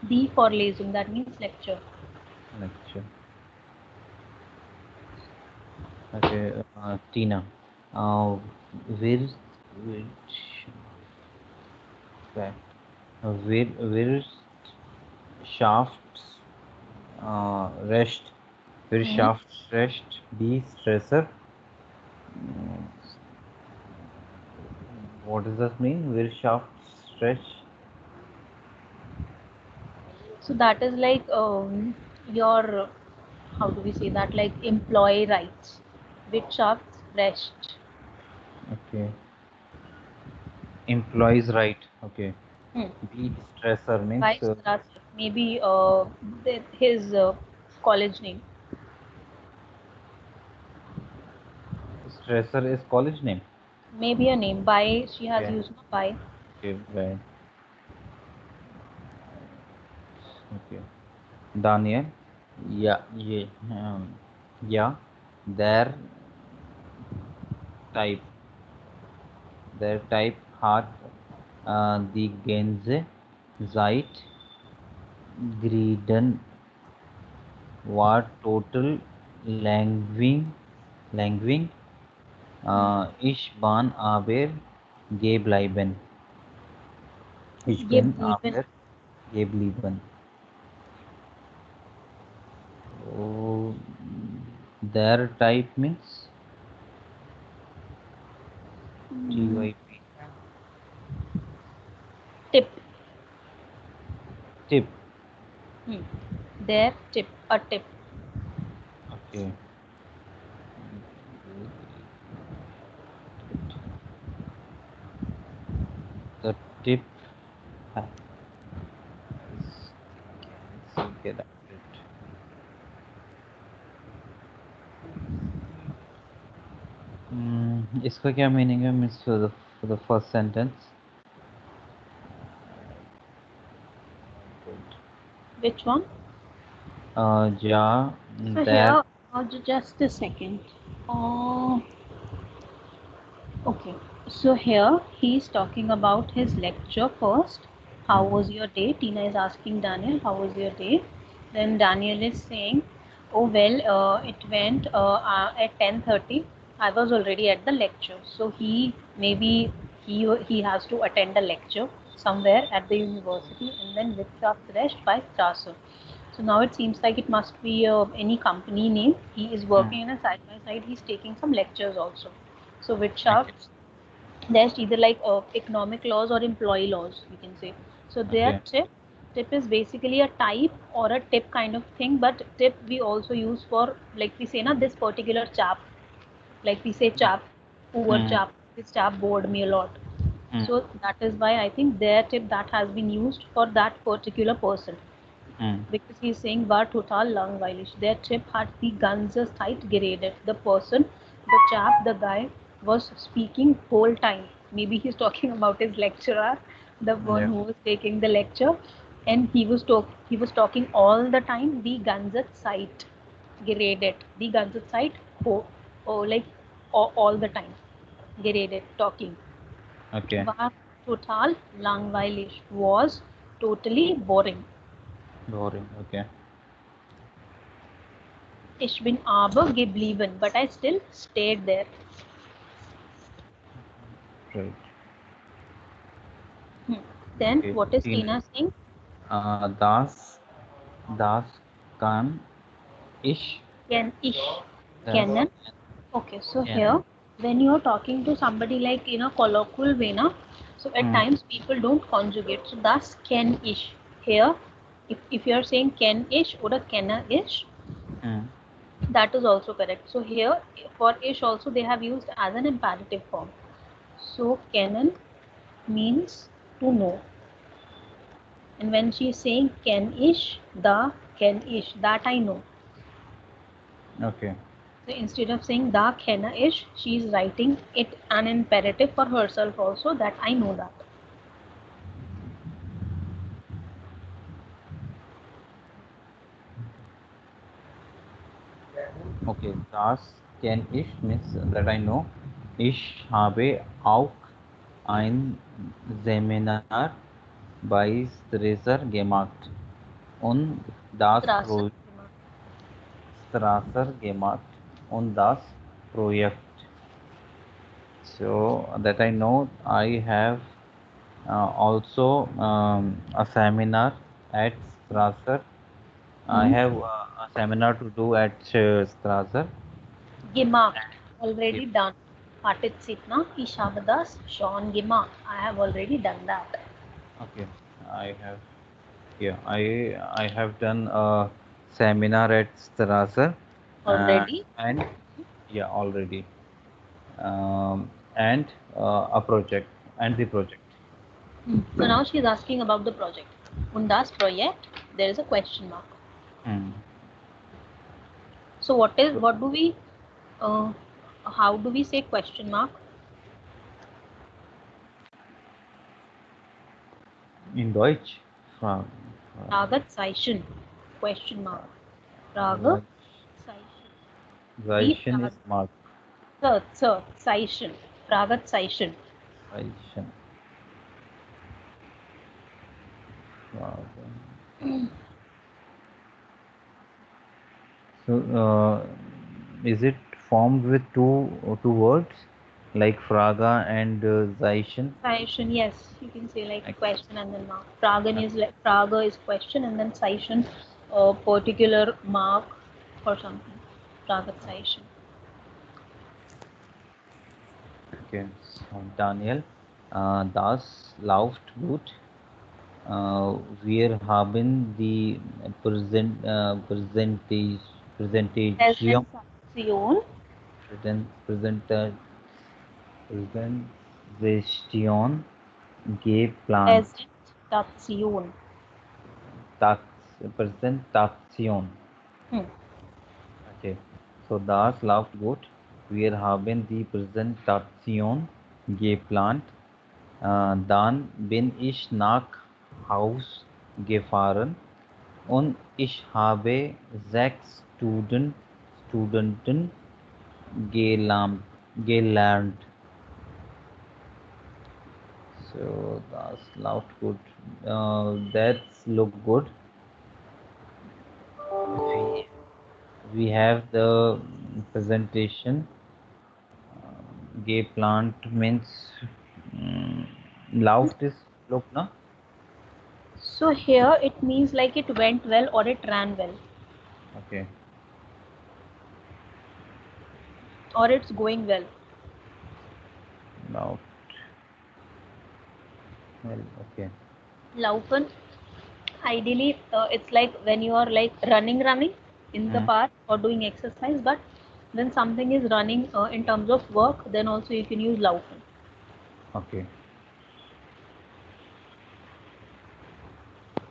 Die Vorlesung. That means lecture. lecture. Okay, Tina. Uh, will which fact? Will shafts rest? Will Hmm. shafts rest be stressor? Mm, what does that mean? Will shafts stretch? So that is like your, how do we say that, like employee rights, which are rest. Okay, employees right. Okay, Hmm. be stressor means Why Strasser? Maybe his college name. stressor is college name. Maybe a name. By she has Okay, used by. okay, right. Okay, Daniel. Yeah, yeah, yeah. Their type, their type hat, die Gänse seit Grieden war total langwing, ich bin aber geblieben. Ich bin Geblieben. aber geblieben. Oh, their type means Mm, typ. tip. Tip. Hmm. Their tip. A tip. Okay. The tip has the can get it. इसका क्या meaning है means for the first sentence Which one? ja So there here, just a second. Uh, Okay, so here he's talking about his lecture first. How mm, was your day? Tina is asking Daniel, how was your day? Then Daniel is saying, oh well, it went at 10:30. I was already at the lecture. So he has to attend a lecture somewhere at the university, and then Wirtschaftsrecht rest by Strasser. So now it seems like it must be any company name. He is mm, working in a side by side. He's taking some lectures also. So okay Wirtschafts, there's either like economic laws or employee laws, you can say. So their okay tip is basically a type or a tip kind of thing, but tip we also use for, like we say na, this particular chap, like we say chap, poor mm, chap, this chap bored me a lot. mm, So that is why I think their tip that has been used for that particular person, mm, because he's saying war total langweilig. Their trip had the ganze Zeit geredet. The person, the chap, the guy was speaking whole time. Maybe he's talking about his lecturer, the one yeah who was taking the lecture, and he was talking all the time. The ganze Zeit geredet. The ganze Zeit, oh like all the time geredet, talking. okay War total langweilig was totally boring. boring okay Ich bin aber geblieben, but I still stayed there. right Hmm. Then okay what is Tina Tina saying? das kann ich Can ich das kennen? Okay, so can here when you are talking to somebody like in a colloquial way, na, so at mm, times people don't conjugate. So thus can ich. Here, if you are saying can ich or kenna ich, mm, that is also correct. So here for ish also they have used as an imperative form. So kennen means to know. And when she is saying can-ish, the can-ish, that I know. okay So instead of saying the can-ish, she is writing it an imperative for herself also, that I know that. okay das can ich means that I know ich habe auch ein Seminar bei Strasser gemacht und das Strasser. Strasser gemacht und das Project. So that I know, I have also a seminar at Strasser. I Hmm. have a seminar to do at Strasser. Gemacht, Yep. already done. Partizipna, ich habe das schon gemacht. I have already done that. Okay, I have. Yeah, I have done a seminar at Strasser, Already. and yeah, already, and a project and the project. So now she is asking about the project. Und das Projekt, there is a question mark. Hmm. So So what do we, uh, how do we say question mark? in Deutsch, Fra- Fragezeichen, question mark. Fra- Fragezeichen. Die Zeichen is mark. Fragezeichen. Fragezeichen. Zeichen. So, is it formed with two words like Fraga and Zeichen? Session, yes, you can say like Like, question and then mark. Fragen is okay, like Praga is question and then session, a particular mark or something. Praga session. okay. So, Daniel, das läuft gut. Wir haben die Präsentation, Präsentation. Präsentation Präsentation geplant. Präsentation. Tax, Präsentation. Hmm. Okay. So das läuft gut. Wir haben die Präsentation geplant. Dann bin ich nach Haus gefahren und ich habe sechs Studenten gelernt. So das läuft gut. That's look good. We we have the presentation. Geplant means läuft is look na. So here it means like it went well or it ran well Okay. or it's going well. Läuft well. Okay. Laufen, ideally, it's like when you are like running in the Mm, park or doing exercise, but when something is running in terms of work, then also you can use laufen. okay.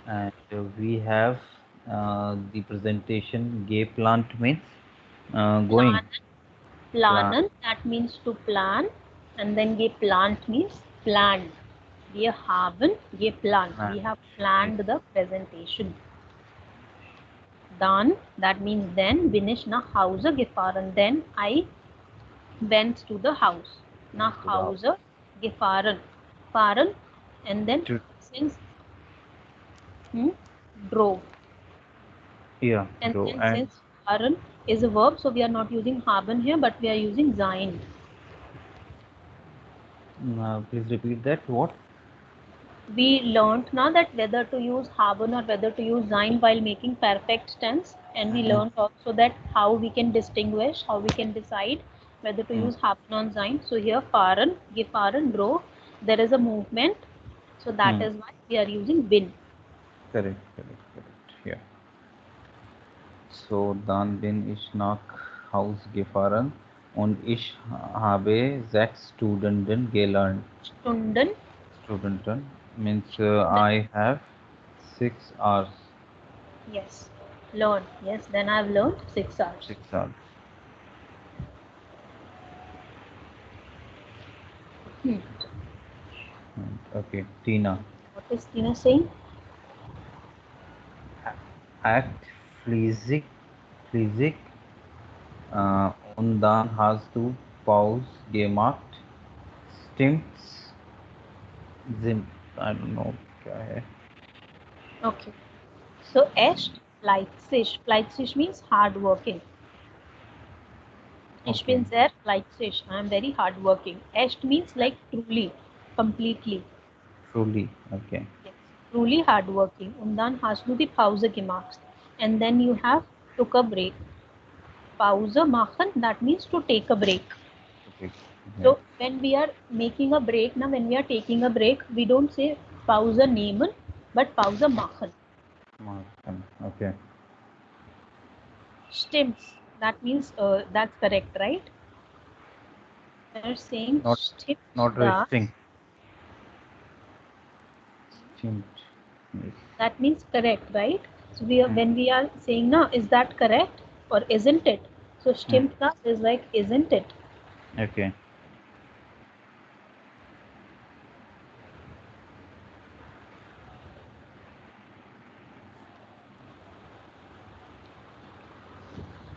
And we have the presentation geplant means Plan, going plan. planen, that means to plan, and then geplant means planned. Wir haben geplant. Plan. We have Okay. planned the presentation. Dann, that means then, bin ich nach Hause gefahren. Then I went to the house. Went Nach to the house. Hause gefahren. Fahren, and then To, since hmm, drove. yeah, And draw then and since fahren is a verb, so we are not using haben here, but we are using sein. please repeat that. What? We learned now that whether to use haben or whether to use sein while making perfect tense, and we Mm, learned also that how we can distinguish, how we can decide whether to mm, use haben or sein. So here fahren, gefahren, drove, there is a movement, so that mm. is why we are using bin. Correct, correct, correct. Yeah. So dann bin ich nach Haus gefahren und ich habe sechs Stunden gelernt. Stunden, Studenten means Stunden, I have 6 hours. yes, learn, yes, then I've learned 6 hours. 6 hours. Hmm. Okay, Tina. What is Tina saying? Act flizig und dann hast du Pause gemacht. Stimmt's? Sind, I don't know. क्या है? Okay. So, echt fleißig. Fleißig means hard working. Ich Okay. bin sehr fleißig. I am very hardworking. Echt means like truly, completely. Truly. Okay. Yes, truly hardworking. Und dann hast du die Pause gemacht. And then you have took a break. Pause machen, that means to take a break. Okay. Okay. So when we are making a break, now when we are taking a break, we don't say Pause nehmen, but Pause machen. Martin. Okay. Stimmt's. That means that's correct, right? They're saying Not stimmt not da. resting. Stimmt. Yes. That means correct, right? So we are, Mm. when we are saying na, is that correct or isn't it? So Mm. stimmt das is like isn't it? Okay.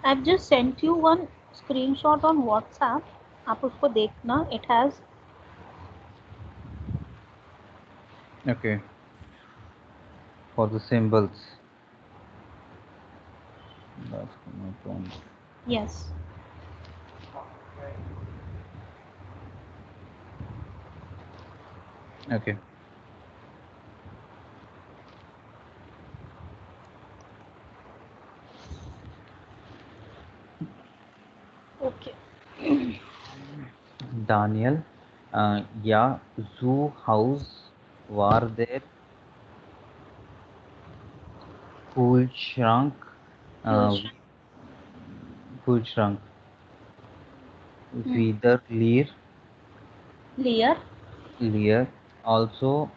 I've just sent you one screenshot on WhatsApp. आप उसको देखना. It has Okay. For the symbols. That's my point. yes. Okay. Okay. Daniel. Yeah. Zoo house war there. Kühlschrank. Uh, Fusion. Kühlschrank. Hmm. Wieder leer. Layer. Leer. Also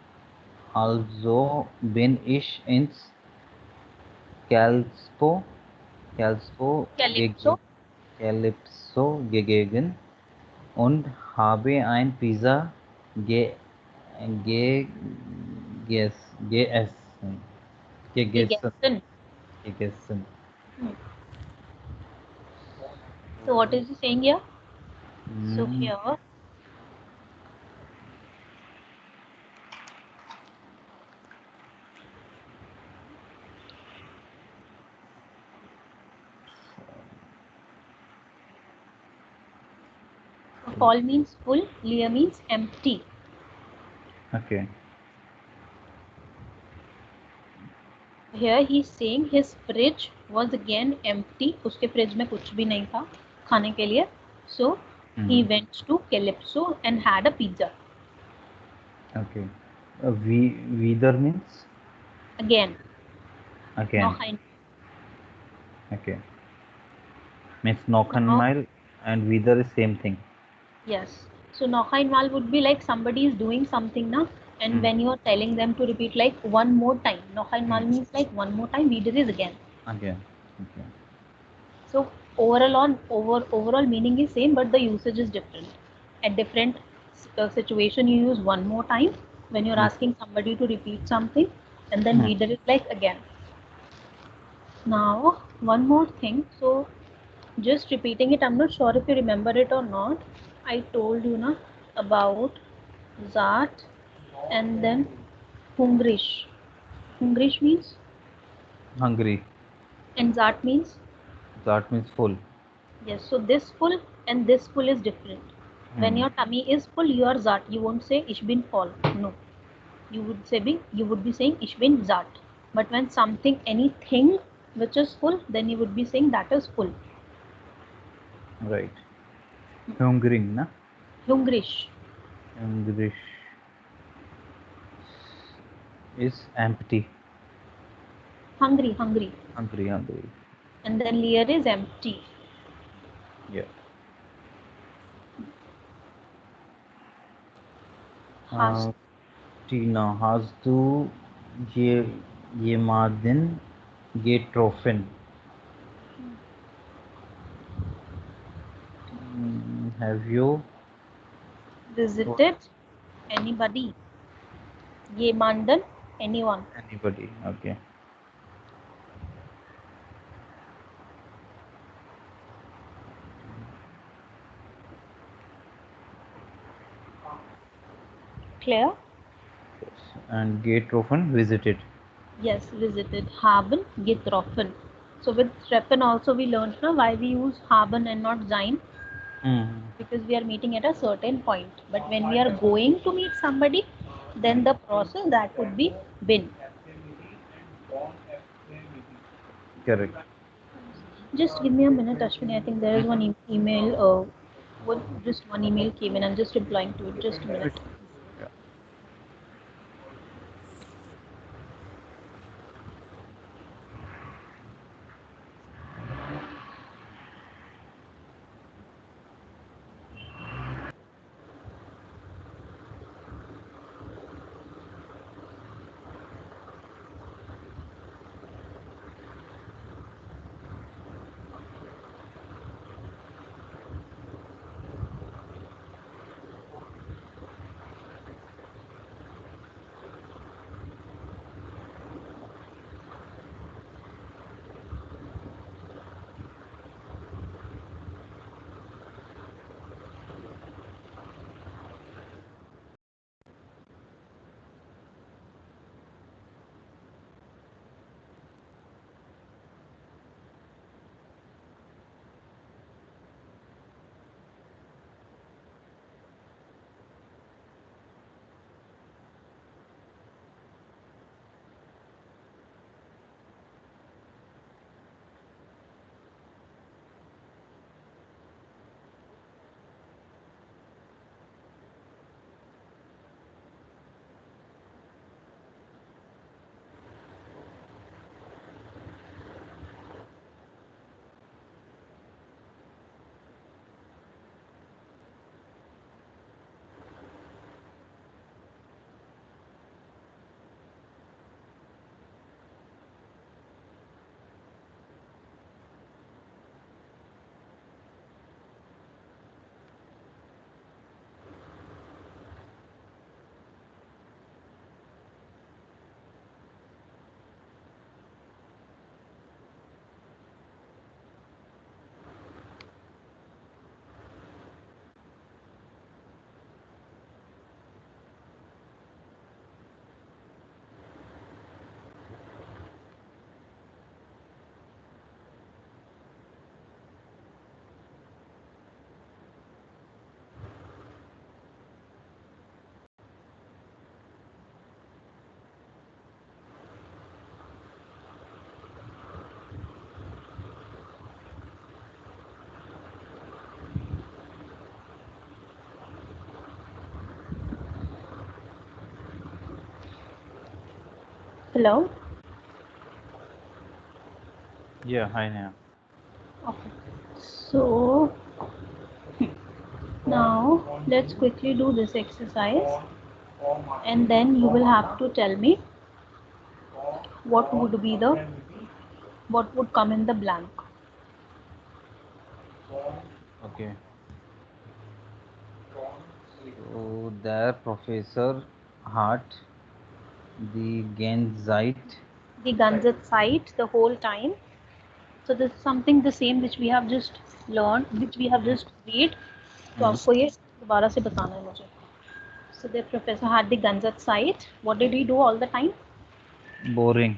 bin ich ins Calspo. Calspo Calypso. Calypso gegangen und habe ein Pizza ge ge gegessen. Gegessen. Gegessen. Gegessen. Hmm. So what is he saying here? So Mm, here Paul means full, Lear means empty. okay. Here he is saying his fridge was again empty. उसके fridge में कुछ भी नहीं था खाने के लिए. So he Mm, went to Calypso and had a pizza. okay. Wieder means Again, again. noch ein. Okay. Means noch Now, einmal and wieder is same thing. yes. So noch einmal would be like somebody is doing something now, and Mm, when you are telling them to repeat like one more time. Noch mm, einmal means like one more time. Wieder is again. again. Okay. So overall meaning is same, but the usage is different. At different situation, you use one more time when you're Mm, asking somebody to repeat something, and then mm, reader is like again. Now one more thing. So just repeating it. I'm not sure if you remember it or not. I told you na about Zat and then Hungrish. Hungrish means hungry. and Zat means That means full. yes. So this full and this full is different. When Mm, your tummy is full, you are zat. You won't say ich bin voll. No, you would be saying ich bin zat. But when something anything which is full, then you would be saying that is full. right. Hungering, na? Hungrish, Hungry is empty. hungry, hungry, Hungry, hungry. and then leer is empty. Yeah. Hast Tina, hast du je, jemanden getroffen? Have you? What? visited anybody? Jemanden anyone. Anybody? Okay. Clear? Yes. And getroffen, visited. Yes, visited. Haben getroffen. So with treffen also we learned na why we use haben and not sein. Hmm. because we are meeting at a certain point. But when we are going to meet somebody, then the process that would be been. Correct. Just give me a minute, Ashwini. I think there is one email. Just one email came in. I'm just replying to it. Just a minute. It's yeah. Hello. Yeah. Hi, Neha. Okay. So now let's quickly do this exercise, and then you will have to tell me what would come in the blank. Okay. So there, Professor Hart, the Genzite. The guns at sight the whole time. So this is something the same which we have just learned, which we have just read. तो Hmm. आपको ये दोबारा से बताना है मुझे. So the professor had the guns at sight. What did he do all the time? Boring.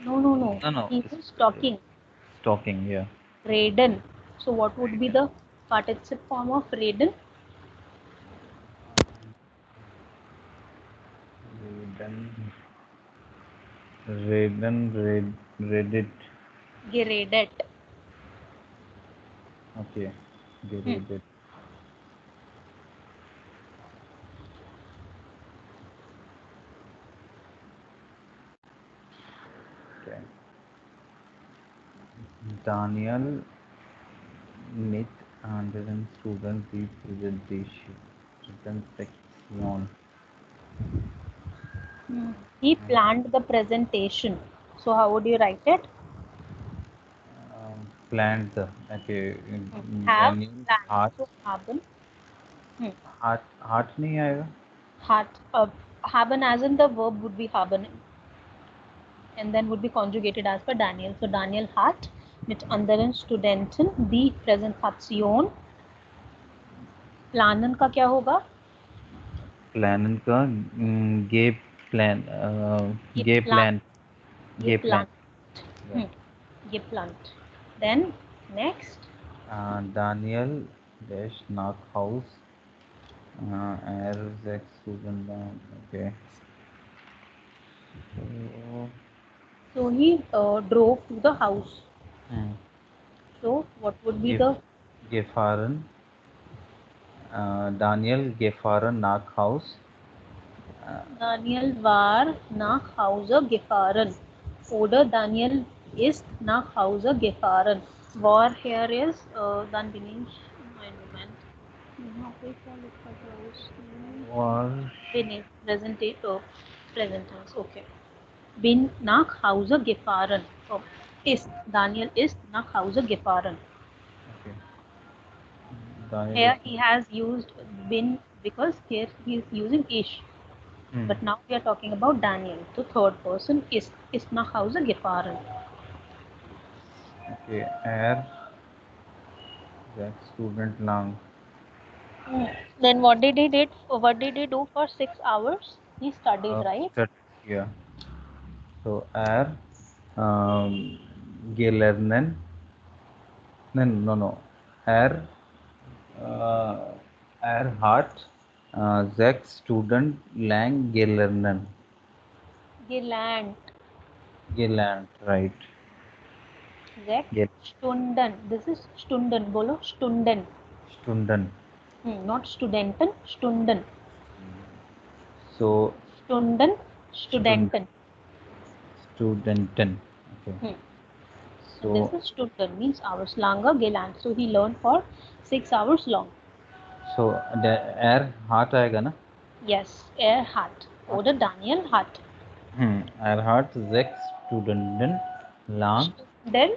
No, no, no. No, no. He was talking. Stalking. Yeah. Raiden. So what would be the participle form of Raiden? Raiden. Reddit. Geradet. Okay. Hmm. Reddit. Okay. Daniel Smith and then student representation. Representation. Hmm. He planned the presentation. So how would you write it? Planned the okay. Have Daniel planned. Hart. So haben. Hmm. Hart नहीं आएगा. Hat. Haben as in the verb would be haben, and then would be conjugated as per Daniel. So Daniel hat mit anderen Studenten die Präsentation. Planen का क्या होगा? Plan का गे plan ये गे plan. Plan ये गे plan. Plan Hmm. ये plant. Then next. Daniel dash knock house air six student okay. So So he drove to the house. hmm. So what would be Gef the gefahren Daniel gefahren nach Haus. Daniel war nach Hause gefahren. Oder Daniel ist nach Hause gefahren. War here is, dann bin ich, einen Moment. यहाँ पे क्या लिखा था उसने? War bin ist present tense, okay. Bin nach Hause gefahren. Oh, ist, Daniel ist nach Hause gefahren. okay. Daniel is Here he has used bin because here he is using ish. hmm. But now we are talking about Daniel. The third person ist nach Hause gefahren. Okay. Air that student lang Then what did he did? What did he do for 6 hours? He studied, right? studied here. So air gelernen no air uh, air hat sechs student lang gelernen Gelernt. gelernt right. Sechs Gel Stunden. This is Stunden. Bolo Stunden. Stunden. Not Studenten. Stunden. So Stunden. student Studenten. studenten. Okay. Hmm. And this So is Stunden means hours. Longer gelernt. So he learned for 6 hours long. so the air hat आएगा ना? Yes. Er hat. Oder Daniel hat. air hat sechs Studenten lang Stunden.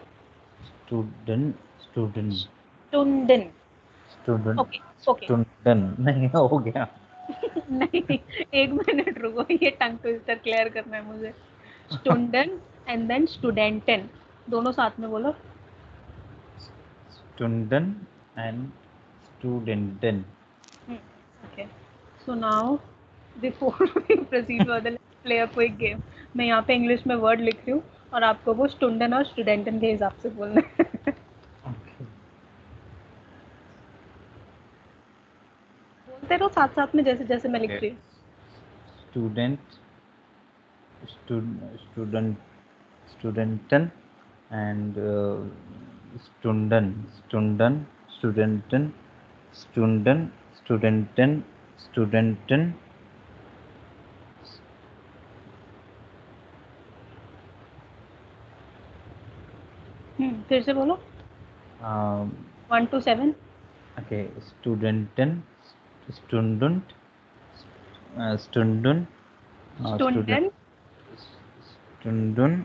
student student Stunden. student Okay. Okay. student नहीं हो गया. नहीं, एक minute रुको, ये tongue twister clear करना है मुझे. स्टूडेंट एंड देन स्टूडेंटन, दोनों साथ में बोलो. Student and studenten. Okay, so now before we proceed further, let's play a quick game. मैं यहाँ पे इंग्लिश में वर्ड लिख रही हूँ और आपको वो स्टूडेंट और स्टूडेंटन के हिसाब से बोलना है. Okay. बोलते रहो साथ साथ में, जैसे जैसे मैं लिख Okay. रही हूँ. Student student studenten and stunden studenten studenten फिर से बोलो. um, 1 to 7. okay studenten stundent stunden student student. stunden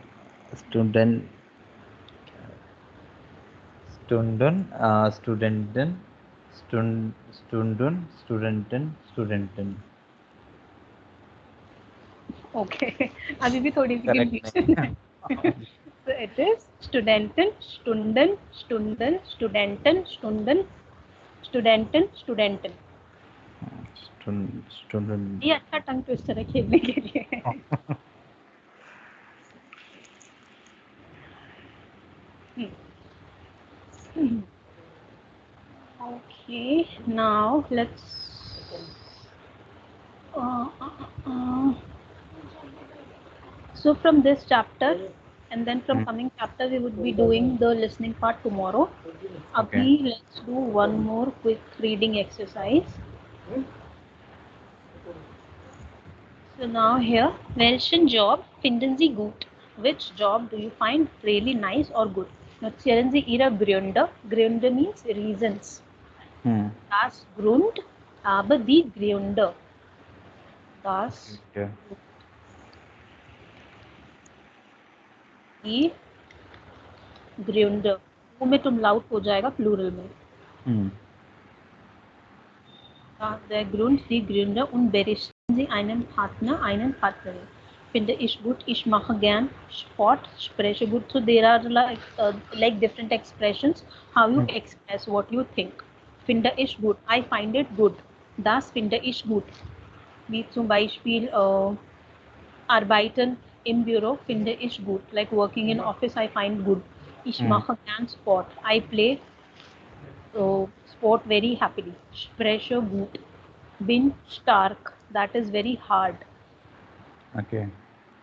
student stunden studenten studenten studenten. Okay. अभी भी थोड़ी सी Correct कंफ्यूजन नहीं है. So it is Studenten, Stunden, Stunden, Studenten, Stunden, Studenten, Studenten. student. ये अच्छा टंग ट्विस्टर है खेलने के लिए. Okay, now let's. Uh, uh, uh, so from this chapter, and then from Hmm. coming chapter, we would be doing the listening part tomorrow. Okay. Abhi, let's do one more quick reading exercise. So now here, welchen Job finden Sie gut? Which job do you find really nice or good? Erzählen Sie Ihre Gründe. Gründe means reasons. Hmm. Das Grund, aber die Gründe. Das Okay. die Gründe. वो में तुम loud हो जाएगा plural में. Hmm. Der Grund, die Gründe und berichten Sie einem Partner, einen Partnerin. Finde ich gut, ich mache gern Sport, spreche gut. So there are like different expressions, how you Hmm. express what you think. Finde ich gut, I find it good. Das finde ich gut. Wie zum Beispiel Arbeiten im Büro finde ich gut. Like working in office, I find good. Ich Hmm. mache gern Sport. I play sport very happily. Spreche gut. Bin stark. That is very hard. Okay.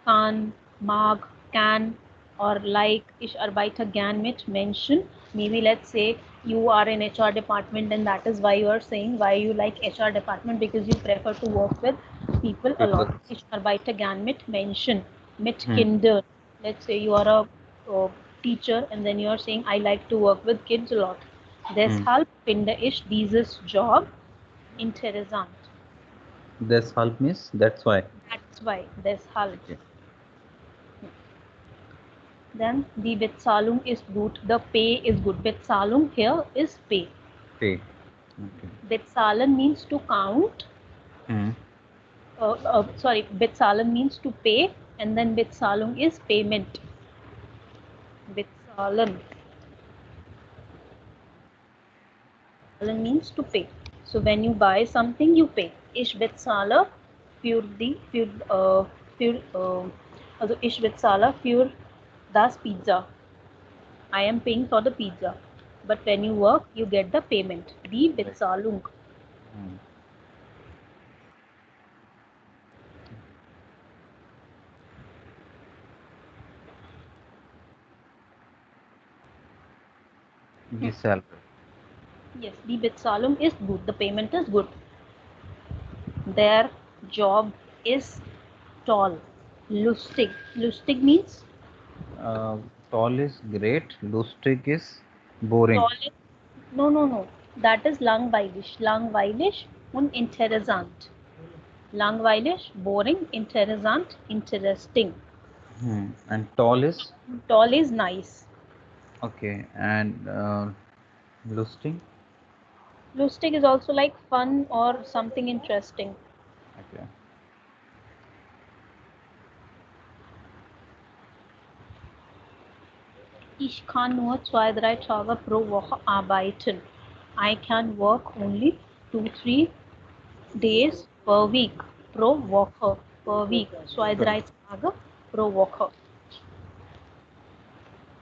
Kann, mag, can, or like, ich arbeite gern mit Menschen. Maybe let's say you are in HR department and that is why you are saying why you like HR department, because you prefer to work with people a lot. People. Ich arbeite gern mit Menschen, mit Hmm. Kindern. Let's say you are a teacher and then you are saying I like to work with kids a lot. Hmm. Deshalb finde ich dieses Job interessant. This help means that's why. That's why deshalb. Okay. Then the Bezahlung ist gut. The pay is good. Bezahlung here is pay. Pay. Okay. Bezahlen means to count. Hmm. Sorry, Bezahlen means to pay, and then Bezahlung is payment. Bezahlen. Bezahlen means to pay. So when you buy something, you pay. Ich bezahle also ich bezahle für das Pizza. I am paying for the pizza. But when you work, you get the payment. Die Right. Bezahlung. Hmm. Hmm. The salary. Yes, the Bezahlung is good. The payment is good. Their job is tall. Lustig. Lustig means Uh, Tall is great. Lustig is boring. tall. No, no, no. That is langweilig. Langweilig und interessant. Langweilig, boring, interessant, interesting. Hmm. And tall is Tall is nice. okay. And lusting. Lustig is also like fun or something interesting. Okay. Ich kann nur 2, 3 Tage pro Woche arbeiten. I can work only 2, 3 days per week. Pro Woche. Per week. 2, 3 Tage pro Woche.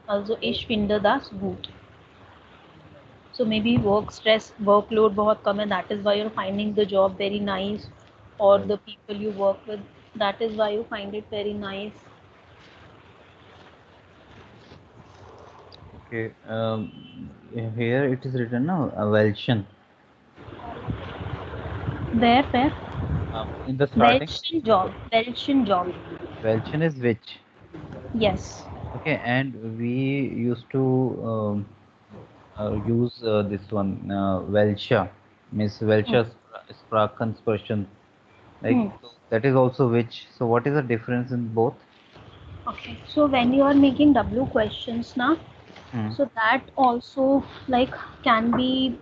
Also ich finde das gut. So maybe work stress, workload बहुत कम है. That is why you're finding the job very nice, or Right. the people you work with. That is why you find it very nice. Okay. Here it is written now. Welchen. Where? In the starting. Welchen job? Welchen job? Welchen is which. Yes. Okay. And we used to use this one. Welcher means Hmm. Welcher Sprachensprechen. Like Hmm. so that is also which. So what is the difference in both? Okay. So when you are making W questions now, Hmm. so that also like can be,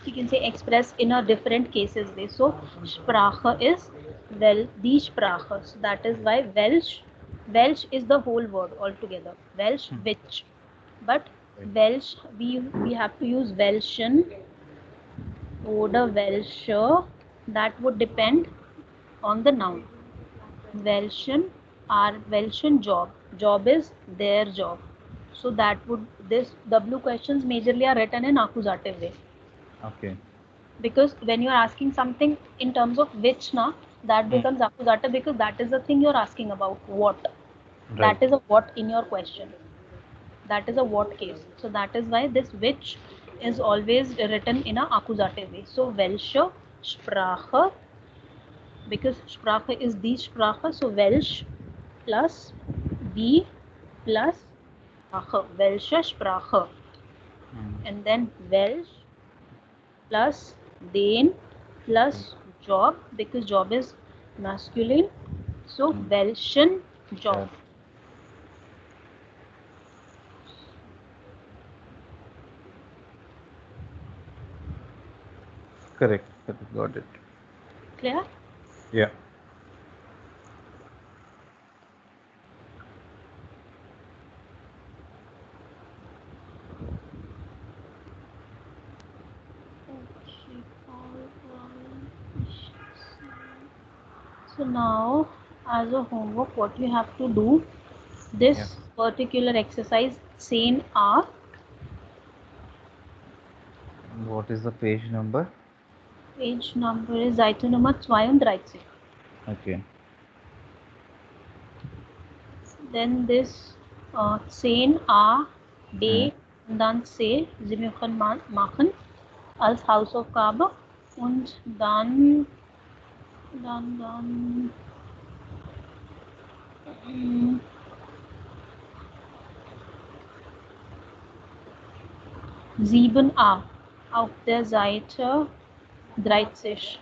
you can say, expressed in a different cases way. So Sprache is, well, die Sprache. So that is why Welsh is the whole word altogether. Welsh, Hmm. which. But Right. Welsh, we have to use Welschen oder Welscher. That would depend on the noun. Welschen are Welschen job. Job is their job. So that would, this W questions majorly are written in accusative way. Okay. Because when you're asking something in terms of which na, that Hmm. becomes accusata, because that is the thing you're asking about. What? Right. That is a what in your question. That is a what case. So that is why this which is always written in a accusative way. So Welche Sprache, because Sprache is die Sprache, so Welsh plus die plus Sprache, Welche Sprache, Hmm. and then Welsh plus den Okay. plus job, because job is masculine, so Hmm. Welschen job. Yeah. Correct. Correct. Got it. Clear? Yeah. Okay, alright. So now, as a homework, what you have to do, Yeah. this particular exercise, sane are What is the page number? Page number is Seite Nummer 32. Okay. Then this 10 A, Hmm. B und dann C, Sie möchten machen als Hausaufgabe und dann 7a auf der Seite 30.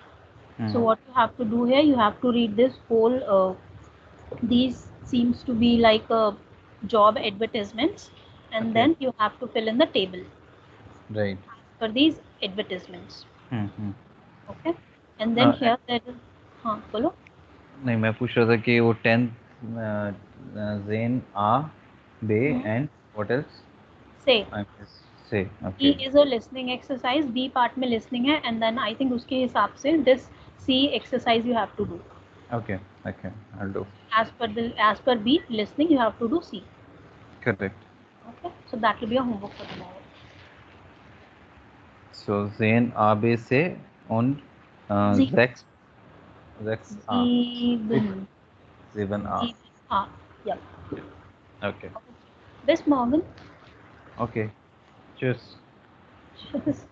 So Hmm. what you have to do here, you have to read this whole, these seems to be like a job advertisements, and Okay. then you have to fill in the table Right. for these advertisements. Hmm. Hmm. Okay, and then Uh, here there is, हाँ बोलो. नहीं मैं पूछ रहा था कि वो 10th Zain A Bay Hmm. and what else? Say I miss say. E Okay. is a listening exercise, B part में listening है, and then I think उसके हिसाब से this C exercise you have to do. Okay. Okay. I'll do. As per B listening you have to do C. Correct. Okay, so that will be a homework for tomorrow. So Zain A Bay से und Sie, 6 A. sieben, 7 A. sieben A. Ja. Okay. Okay. Bis morgen. Okay. Tschüss. Tschüss.